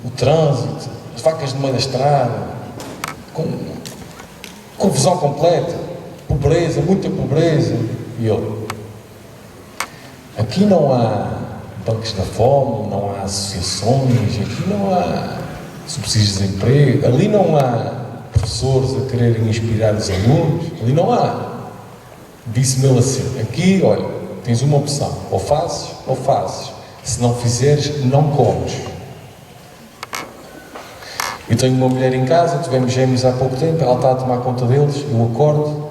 o trânsito, as vacas no meio da estrada, confusão completa, pobreza, muita pobreza. E eu, aqui não há bancos da fome, não há associações, aqui não há subsídios de desemprego, ali não há professores a quererem inspirar os alunos, ali não há. Disse-me ele assim: aqui, olha, tens uma opção, ou fazes, se não fizeres, não comes. Eu tenho uma mulher em casa, tivemos gêmeos há pouco tempo, ela está a tomar conta deles, eu acordo,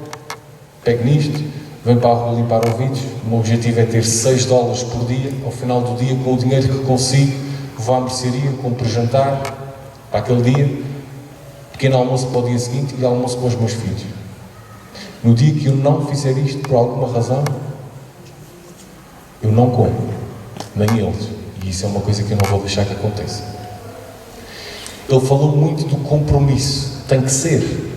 pego nisto, venho para a rua limpar ouvidos. O meu objetivo é ter $6 por dia. Ao final do dia, com o dinheiro que consigo, vou à mercearia, compro jantar para aquele dia, pequeno almoço para o dia seguinte e almoço para os meus filhos. No dia que eu não fizer isto, por alguma razão, eu não como, nem eles. E isso é uma coisa que eu não vou deixar que aconteça. Ele falou muito do compromisso. Tem que ser.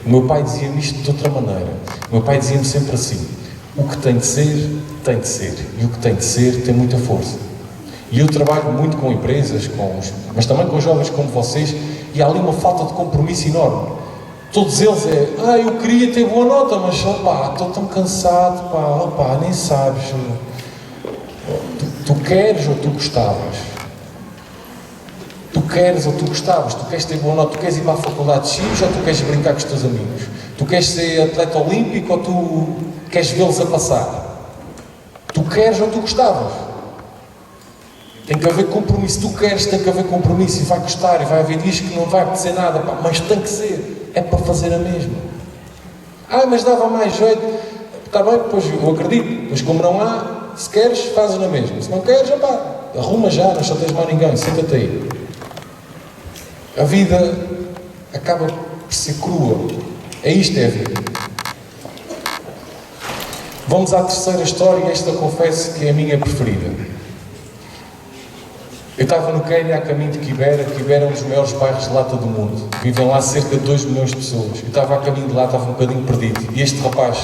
O meu pai dizia-me isto de outra maneira. O meu pai dizia-me sempre assim: o que tem de ser, tem de ser. E o que tem de ser tem muita força. E eu trabalho muito com empresas, mas também com jovens como vocês, e há ali uma falta de compromisso enorme. Todos eles eu queria ter boa nota, mas estou tão cansado, nem sabes. Tu queres ou tu gostavas? Tu queres ou tu gostavas? Tu queres ter boa nota? Tu queres ir para a faculdade X ou tu queres brincar com os teus amigos? Tu queres ser atleta olímpico ou tu queres vê-los a passar? Tu queres ou tu gostavas? Tem que haver compromisso. Tu queres, tem que haver compromisso. E vai custar, e vai haver dias que não vai acontecer nada, mas tem que ser. É para fazer a mesma. Mas dava mais jeito. Está bem, pois eu acredito. Mas como não há, se queres, fazes na mesma. Se não queres, arruma já, não chateias mais ninguém, senta-te aí. A vida acaba por ser crua. Isto é a vida. Vamos à terceira história, e esta confesso que é a minha preferida. Eu estava no Quênia, a caminho de Kibera. Kibera é um dos maiores bairros de lata do mundo. Vivem lá cerca de 2 milhões de pessoas. Eu estava a caminho de lá, estava um bocadinho perdido. E este rapaz,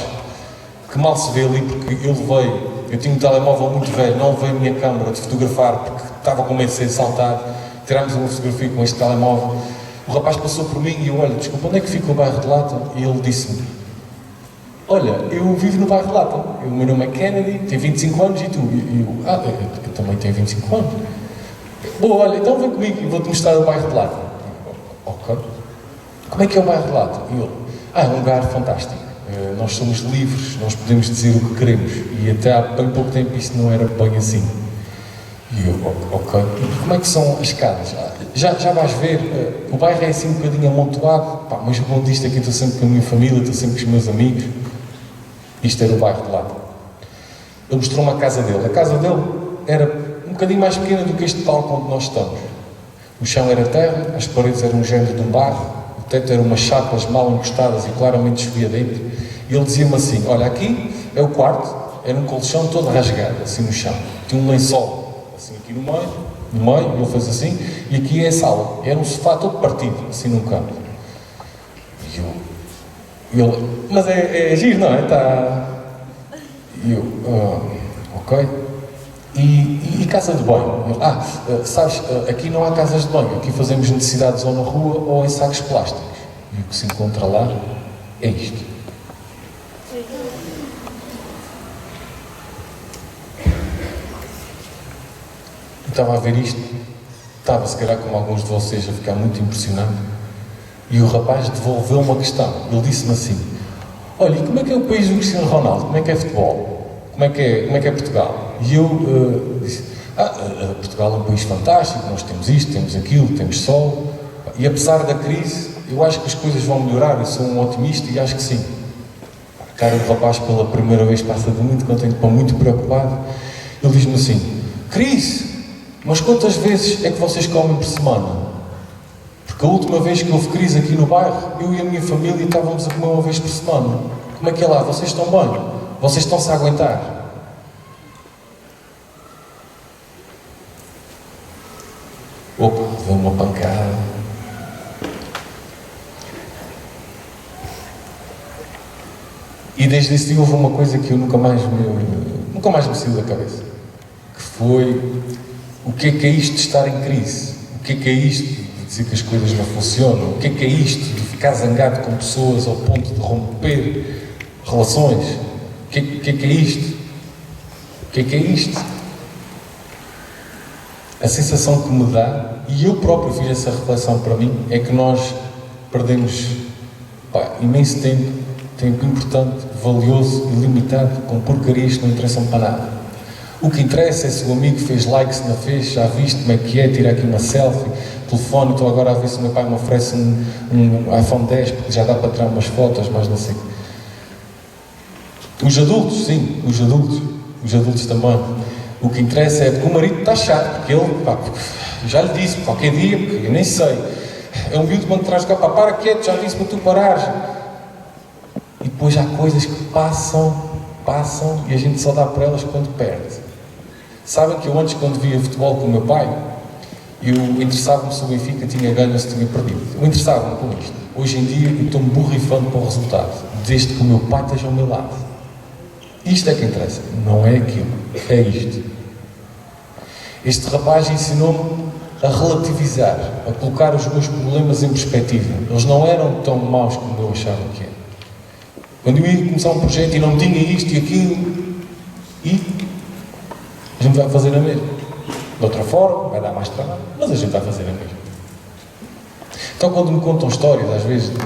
que mal se vê ali, porque eu tinha um telemóvel muito velho, não levei a minha câmara de fotografar, porque estava com medo de ser assaltado. Tirámos uma fotografia com este telemóvel. O rapaz passou por mim e eu, olha, desculpa, onde é que fica o bairro de Lata? E ele disse-me, olha, eu vivo no bairro de Lata. O meu nome é Kennedy, tenho 25 anos e tu? E eu também tenho 25 anos. Bom, olha, então vem comigo e vou-te mostrar o bairro de Lata. Ok. Como é que é o bairro de Lata? E ele, é um lugar fantástico. Nós somos livres, nós podemos dizer o que queremos. E até há bem pouco tempo isso não era bem assim. E eu, ok. E como é que são as casas? Já vais ver, o bairro é assim um bocadinho amontoado, pá, mas o bom disto é que eu estou sempre com a minha família, estou sempre com os meus amigos. Isto era o bairro de Lata. Ele mostrou-me a casa dele. A casa dele era um bocadinho mais pequena do que este palco onde nós estamos. O chão era terra, as paredes eram um género de um barro, o teto eram umas chapas mal encostadas e claramente chovia dentro. E ele dizia-me assim, olha, aqui é o quarto, era um colchão todo rasgado, assim no chão. Tinha um lençol, assim aqui no meio, ele fez assim, e aqui é a sala. Era um sofá todo partido, assim num canto. E ele, mas é giro, não é? E eu, ok. E casa de banho? Sabes, aqui não há casas de banho, aqui fazemos necessidades ou na rua ou em sacos plásticos. E o que se encontra lá é isto. Eu estava a ver isto, estava se calhar como alguns de vocês a ficar muito impressionado, e o rapaz devolveu uma questão. Ele disse-me assim, olha, e como é que é o país do Cristiano Ronaldo? Como é que é futebol? Como é que é Portugal? E eu disse, Portugal é um país fantástico, nós temos isto, temos aquilo, temos sol, e apesar da crise, eu acho que as coisas vão melhorar, eu sou um otimista e acho que sim. A cara do rapaz pela primeira vez passa de muito contente para muito preocupado. Ele diz-me assim, crise, mas quantas vezes é que vocês comem por semana? Porque a última vez que houve crise aqui no bairro, eu e a minha família estávamos a comer uma vez por semana. Como é que é lá? Vocês estão bem? Vocês estão-se a aguentar? Opa, deu uma pancada. E desde esse dia houve uma coisa que eu nunca mais me saiu da cabeça. Que foi, o que é isto de estar em crise? O que é isto de dizer que as coisas não funcionam? O que é isto de ficar zangado com pessoas ao ponto de romper relações? O que é isto? O que é isto? A sensação que me dá, e eu próprio fiz essa reflexão para mim, é que nós perdemos imenso tempo importante, valioso e limitado, com porcarias que não interessam para nada. O que interessa é se o amigo fez like, se não fez, já viste como é que é, tira aqui uma selfie, telefone, estou agora a ver se o meu pai me oferece um iPhone 10, porque já dá para tirar umas fotos, mas não sei. Os adultos, sim, os adultos também. O que interessa é que o marido está chato, porque ele, já lhe disse, qualquer dia, porque eu nem sei, é um miúdo de banco de trás, para quieto, já disse para tu parares. E depois há coisas que passam e a gente só dá por elas quando perde. Sabem que eu antes, quando via futebol com o meu pai, eu interessava-me se o Benfica tinha ganho ou se tinha perdido. Eu interessava-me com isto. Hoje em dia eu estou-me borrifando para o resultado, desde que o meu pai esteja ao meu lado. Isto é que interessa, não é aquilo, é isto. Este rapaz ensinou-me a relativizar, a colocar os meus problemas em perspectiva. Eles não eram tão maus como eu achava que eram. Quando eu ia começar um projeto e não tinha isto e aquilo, e a gente vai fazer a mesma. De outra forma, vai dar mais trabalho, mas a gente vai fazer a mesma. Então, quando me contam histórias, às vezes, de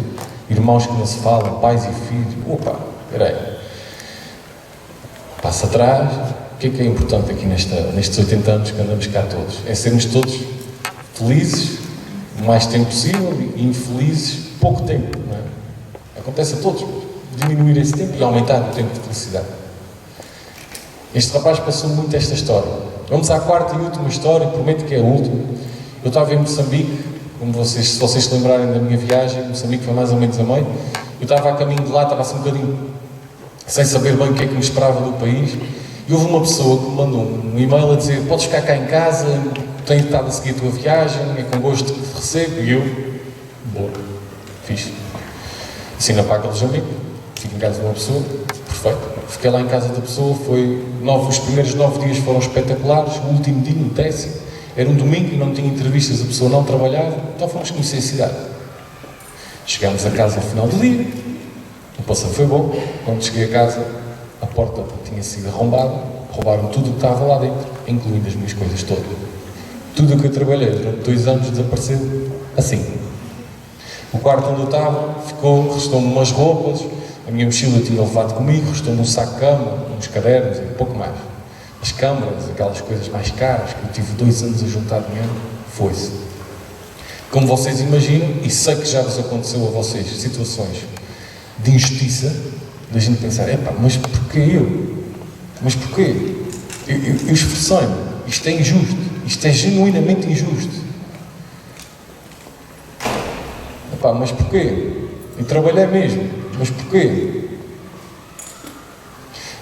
irmãos que não se falam, pais e filhos, espera aí. Passa atrás, o que é importante aqui nestes 80 anos que andamos cá todos? É sermos todos felizes o mais tempo possível e infelizes pouco tempo, não é? Acontece a todos, diminuir esse tempo e aumentar o tempo de felicidade. Este rapaz passou muito esta história. Vamos à quarta e última história, prometo que é a última. Eu estava em Moçambique, se vocês se lembrarem da minha viagem, Moçambique foi mais ou menos a meio. Eu estava a caminho de lá, estava assim um bocadinho sem saber bem o que é que me esperava do país, e houve uma pessoa que me mandou um e-mail a dizer, podes ficar cá em casa, tenho estado a seguir a tua viagem, é com gosto que te recebo. E eu, boa, fixe. Assina para aqueles amigos, fico em casa de uma pessoa, perfeito. Fiquei lá em casa da pessoa, os primeiros 9 dias foram espetaculares, o último dia, o 10º, era um domingo e não tinha entrevistas, a pessoa não trabalhava, então fomos conhecer a cidade. Chegámos a casa ao final do dia, o passeio foi bom. Quando cheguei a casa, a porta tinha sido arrombada, roubaram tudo o que estava lá dentro, incluindo as minhas coisas todas. Tudo o que eu trabalhei durante 2 anos desapareceu assim. O quarto onde eu estava restou-me umas roupas, a minha mochila eu tinha levado comigo, restou-me um saco de cama, uns cadernos e um pouco mais. As câmaras, aquelas coisas mais caras, que eu tive 2 anos a juntar dinheiro, foi-se. Como vocês imaginam, e sei que já vos aconteceu a vocês, situações de injustiça, da gente pensar, mas porquê eu? Mas porquê? Eu esforcei-me, isto é injusto, isto é genuinamente injusto. Mas porquê? Eu trabalhei mesmo, mas porquê?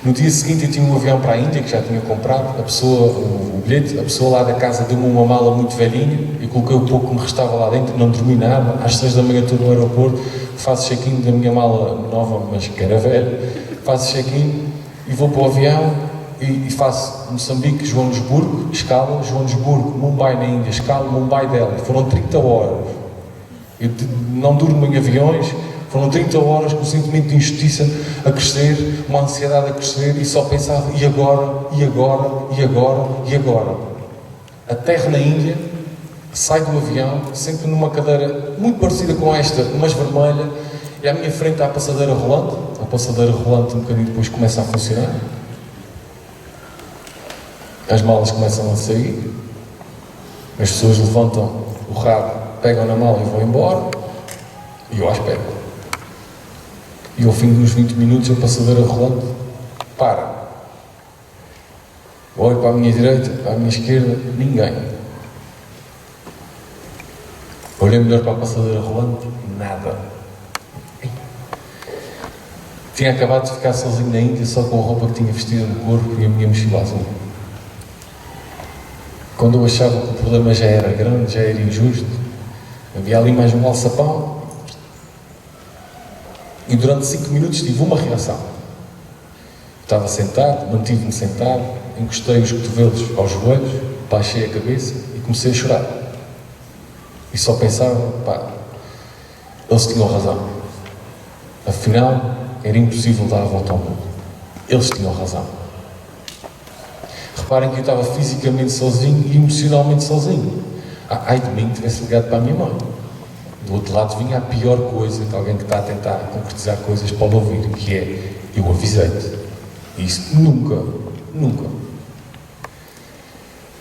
No dia seguinte eu tinha um avião para a Índia, que já tinha comprado, o bilhete, a pessoa lá da casa deu-me uma mala muito velhinha, eu coloquei o pouco que me restava lá dentro, não dormi nada, às 6 da manhã estou no aeroporto, faço check-in da minha mala nova, mas que era velha, faço check-in e vou para o avião e faço Moçambique, Joanesburgo, escala, Joanesburgo, Mumbai na Índia, escala, Mumbai, Delhi, foram 30 horas. Eu não durmo em aviões, foram 30 horas com um sentimento de injustiça a crescer, uma ansiedade a crescer e só pensava, e agora, e agora, e agora, e agora. Aterro na Índia, saio do avião, sento numa cadeira muito parecida com esta, mas vermelha, e à minha frente há a passadeira rolante um bocadinho depois começa a funcionar. As malas começam a sair, as pessoas levantam o rabo, pegam na mala e vão embora, e eu à espera. E ao fim de uns 20 minutos a passadeira rolante para. Olho para a minha direita, para a minha esquerda, ninguém. Olhei melhor para a passadeira rolante, nada. Tinha acabado de ficar sozinho na Índia, só com a roupa que tinha vestida no corpo e a minha mochila azul. Quando eu achava que o problema já era grande, já era injusto, havia ali mais um alçapão. E durante 5 minutos tive uma reação. Estava sentado, mantive-me sentado, encostei os cotovelos aos joelhos, baixei a cabeça e comecei a chorar. E só pensava, eles tinham razão. Afinal, era impossível dar a volta ao mundo. Eles tinham razão. Reparem que eu estava fisicamente sozinho e emocionalmente sozinho. Ai de mim, tivesse ligado para a minha mãe. Do outro lado vinha a pior coisa que alguém que está a tentar concretizar coisas pode ouvir, que é, eu avisei-te. E isso nunca.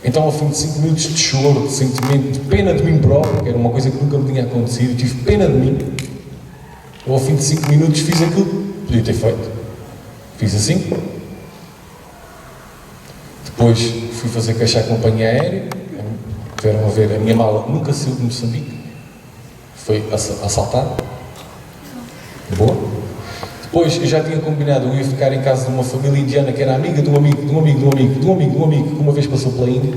Então, ao fim de 5 minutos de choro, de sentimento, de pena de mim próprio, que era uma coisa que nunca me tinha acontecido, eu tive pena de mim. Ao fim de 5 minutos fiz aquilo que podia ter feito. Fiz assim. Depois fui fazer queixa à companhia aérea. Tiveram a ver, a minha mala nunca saiu de Moçambique. Foi assaltada. Boa. Depois eu já tinha combinado, eu ia ficar em casa de uma família indiana que era amiga de um amigo, que uma vez passou pela Índia.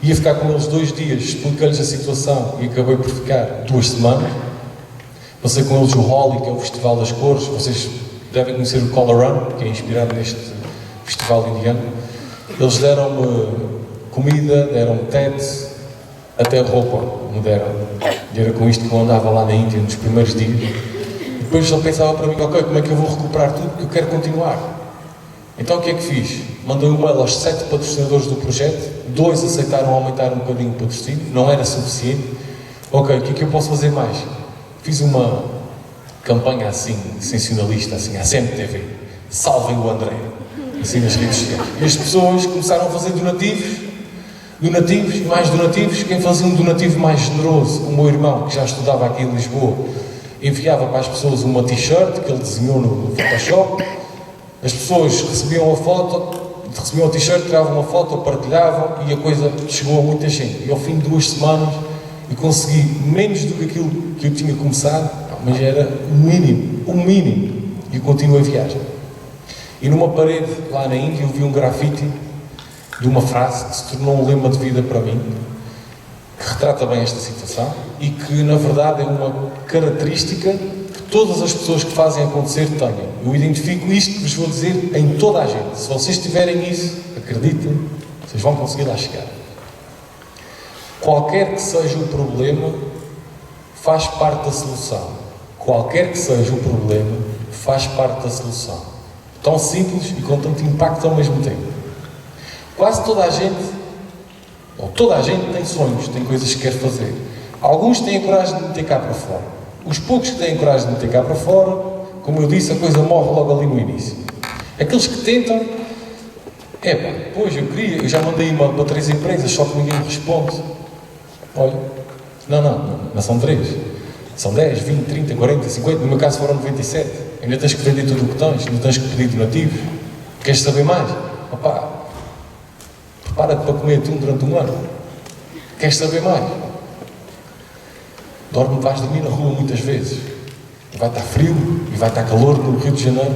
Ia ficar com eles 2 dias, expliquei-lhes a situação e acabei por ficar 2 semanas. Passei com eles o Holi, que é o Festival das Cores. Vocês devem conhecer o Color Run, que é inspirado neste festival indiano. Eles deram-me comida, deram-me tente, até roupa me deram. E era com isto que eu andava lá na Índia nos primeiros dias. E depois ele pensava para mim, ok, como é que eu vou recuperar tudo? Porque eu quero continuar. Então o que é que fiz? Mandei um mail aos 7 patrocinadores do projeto, 2 aceitaram aumentar um bocadinho o patrocínio, não era suficiente. Ok, o que é que eu posso fazer mais? Fiz uma campanha assim, sensacionalista, assim, à CMTV. Salvem o André. Assim nas redes sociais. E as pessoas começaram a fazer donativos e mais donativos. Quem fazia um donativo mais generoso, o meu irmão, que já estudava aqui em Lisboa, enviava para as pessoas uma t-shirt que ele desenhou no Photoshop. As pessoas recebiam a foto, recebiam a t-shirt, tiravam uma foto, partilhavam e a coisa chegou a muita gente. E ao fim de 2 semanas eu consegui menos do que aquilo que eu tinha começado, mas era o mínimo. E eu continuo a viagem. E numa parede lá na Índia eu vi um grafite de uma frase que se tornou um lema de vida para mim, retrata bem esta situação e que, na verdade, é uma característica que todas as pessoas que fazem acontecer tenham. Eu identifico isto que vos vou dizer em toda a gente. Se vocês tiverem isso, acreditem, vocês vão conseguir lá chegar. Qualquer que seja o problema, faz parte da solução. Qualquer que seja o problema, faz parte da solução. Tão simples e com tanto impacto ao mesmo tempo. Quase toda a gente, ou toda a gente tem sonhos, tem coisas que quer fazer. Alguns têm a coragem de meter cá para fora. Os poucos que têm a coragem de meter cá para fora, como eu disse, a coisa morre logo ali no início. Aqueles que tentam, pois eu já mandei e-mail para 3 empresas, só que ninguém me responde. Olha, não são 3. São 10, 20, 30, 40, 50, no meu caso foram 97. Ainda tens que vender tudo o que tens, ainda tens que pedir donativos. Queres saber mais? Prepara-te para comer atum durante um ano. Queres saber mais? Vais dormir na rua muitas vezes. E vai estar frio, e vai estar calor no Rio de Janeiro.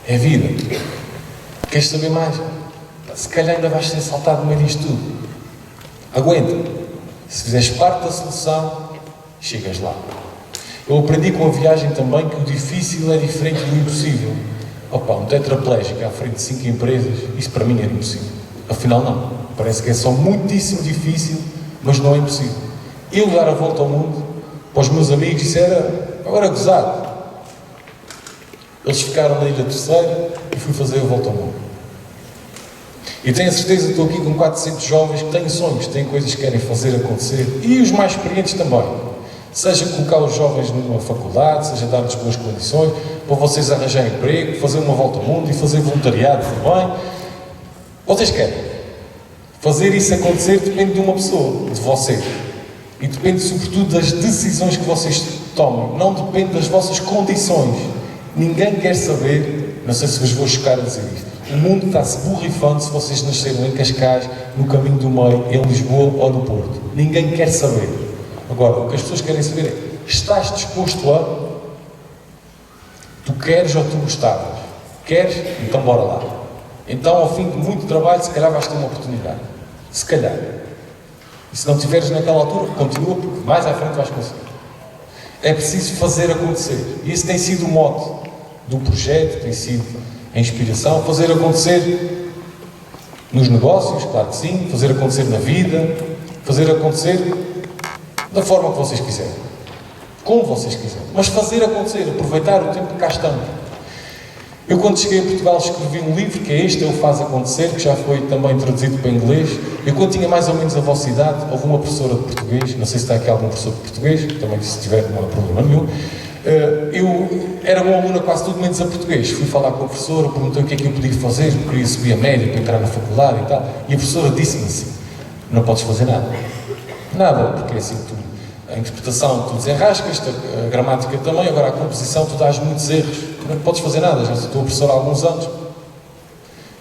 É vida. Queres saber mais? Se calhar ainda vais ser assaltado no meio disto tudo. Aguenta. Se fizeres parte da solução, chegas lá. Eu aprendi com a viagem também que o difícil é diferente do impossível. Um tetraplégico à frente de 5 empresas, isso para mim era impossível. Afinal não. Parece que é só muitíssimo difícil, mas não é impossível. Eu dar a volta ao mundo, para os meus amigos, isso era gozado. Eles ficaram na Ilha Terceira e fui fazer a volta ao mundo. E tenho a certeza que estou aqui com 400 jovens que têm sonhos, têm coisas que querem fazer acontecer. E os mais experientes também. Seja colocar os jovens numa faculdade, seja dar-lhes boas condições, para vocês arranjarem emprego, fazer uma volta ao mundo e fazer voluntariado também. Vocês querem. Fazer isso acontecer depende de uma pessoa, de vocês. E depende sobretudo das decisões que vocês tomem. Não depende das vossas condições. Ninguém quer saber, não sei se vos vou chocar a dizer isto, o mundo está-se borrifando se vocês nasceram em Cascais, no caminho do meio, em Lisboa ou no Porto. Ninguém quer saber. Agora, o que as pessoas querem saber é, estás disposto a? Tu queres ou tu gostavas? Queres? Então bora lá. Então, ao fim de muito trabalho, se calhar vais ter uma oportunidade. Se calhar. E se não estiveres naquela altura, continua, porque mais à frente vais conseguir. É preciso fazer acontecer. E esse tem sido o mote do projeto, tem sido a inspiração. Fazer acontecer nos negócios, claro que sim. Fazer acontecer na vida. Fazer acontecer da forma que vocês quiserem. Como vocês quiserem. Mas fazer acontecer, aproveitar o tempo que cá estamos. Eu, quando cheguei a Portugal, escrevi um livro, que é este, Eu Faço Acontecer, que já foi também traduzido para inglês. Eu, quando tinha mais ou menos a vossa idade, houve uma professora de português, não sei se está aqui algum professor de português, também se tiver não há problema nenhum. Eu era bom aluno quase tudo menos a português. Fui falar com a professora, perguntei o que é que eu podia fazer, eu queria subir a média para entrar na faculdade e tal. E a professora disse-me assim, não podes fazer nada. Nada, porque é assim, a interpretação tu desenrascas, a gramática também, agora a composição tu dás muitos erros. Não podes fazer nada, já estou professor há alguns anos.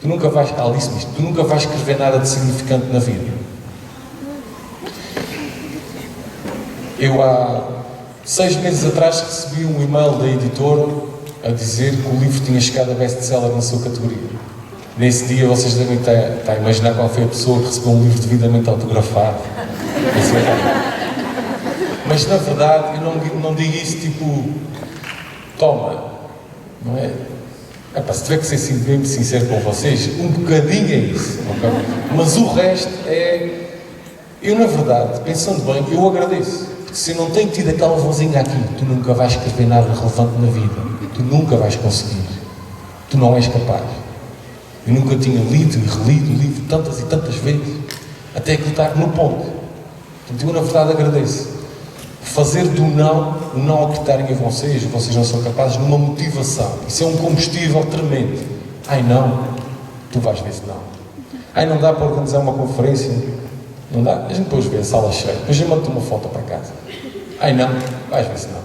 Tu nunca vais, disse-me isto, tu nunca vais escrever nada de significante na vida. Eu há 6 meses atrás recebi um e-mail da editora a dizer que o livro tinha chegado a best-seller na sua categoria. Nesse dia vocês devem estar a imaginar qual foi a pessoa que recebeu um livro devidamente autografado. Mas na verdade eu não digo isso tipo, toma. Não é? Se tiver que ser bem sincero com vocês, um bocadinho é isso, okay? Mas o resto é... Eu, na verdade, pensando bem, eu agradeço. Porque se eu não tenho tido aquela vozinha aqui, tu nunca vais escrever nada relevante na vida. Tu nunca vais conseguir. Tu não és capaz. Eu nunca tinha lido e relido o livro tantas e tantas vezes, até que estar no ponto. Portanto, eu, na verdade, agradeço. Fazer do não, o não acreditarem em vocês não são capazes, numa motivação. Isso é um combustível tremendo. Ai não, tu vais ver se não. Ai não dá para organizar uma conferência, não dá. A gente depois vê a sala cheia, depois a gente manda uma foto para casa. Ai não, vais ver se não.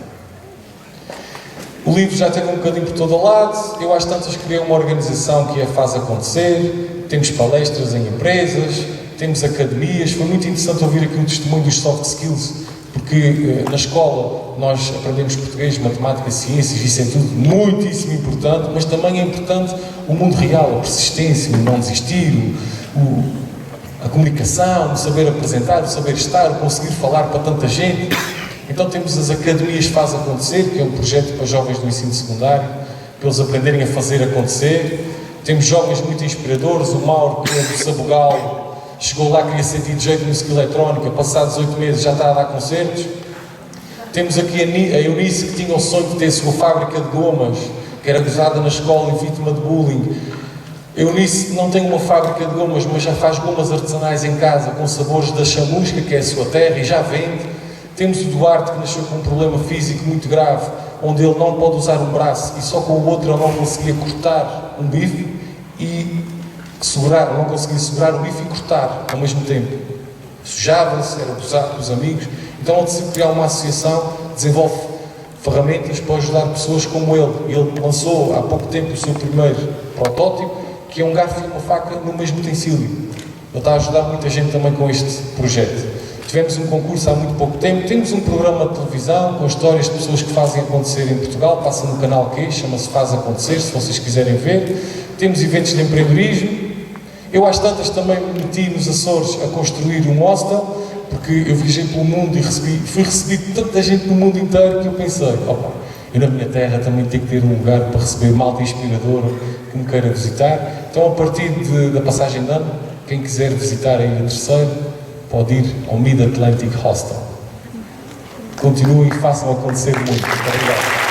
O livro já teve um bocadinho por todo lado. Eu às tantas criei uma organização que a faz acontecer. Temos palestras em empresas, temos academias. Foi muito interessante ouvir aqui o testemunho dos soft skills. Porque na escola nós aprendemos português, matemática, ciências, isso é tudo muitíssimo importante, mas também é importante o mundo real, a persistência, o não desistir, a comunicação, o saber apresentar, o saber estar, o conseguir falar para tanta gente. Então temos as Academias Faz Acontecer, que é um projeto para jovens do ensino secundário, para eles aprenderem a fazer acontecer. Temos jovens muito inspiradores, o Mauro, que é do Sabugal, chegou lá, queria ser DJ de música eletrónica, passados 8 meses já está a dar concertos. Temos aqui a Eunice, que tinha o sonho de ter a sua fábrica de gomas, que era gozada na escola e vítima de bullying. A Eunice não tem uma fábrica de gomas, mas já faz gomas artesanais em casa, com sabores da chamusca, que é a sua terra, e já vende. Temos o Duarte, que nasceu com um problema físico muito grave, onde ele não pode usar um braço, e só com o outro ele não conseguia cortar um bife, e não conseguia segurar o bife e cortar ao mesmo tempo. Sujava-se, era abusado pelos amigos. Então ele decidiu criar uma associação, desenvolve ferramentas para ajudar pessoas como ele. Ele lançou há pouco tempo o seu primeiro protótipo, que é um garfo e uma faca no mesmo utensílio. Ele está a ajudar muita gente também com este projeto. Tivemos um concurso há muito pouco tempo, temos um programa de televisão com histórias de pessoas que fazem acontecer em Portugal, passa no canal Q, chama-se Faz Acontecer, se vocês quiserem ver. Temos eventos de empreendedorismo. Eu às tantas também me meti nos Açores a construir um hostel, porque eu viajei pelo mundo e fui recebido de tanta gente no mundo inteiro que eu pensei, opa, eu na minha terra também tenho que ter um lugar para receber malta inspiradora que me queira visitar. Então, a partir da passagem de ano, quem quiser visitar a Ilha Terceira, pode ir ao Mid Atlantic Hostel. Continuem e façam acontecer muito. Muito obrigado.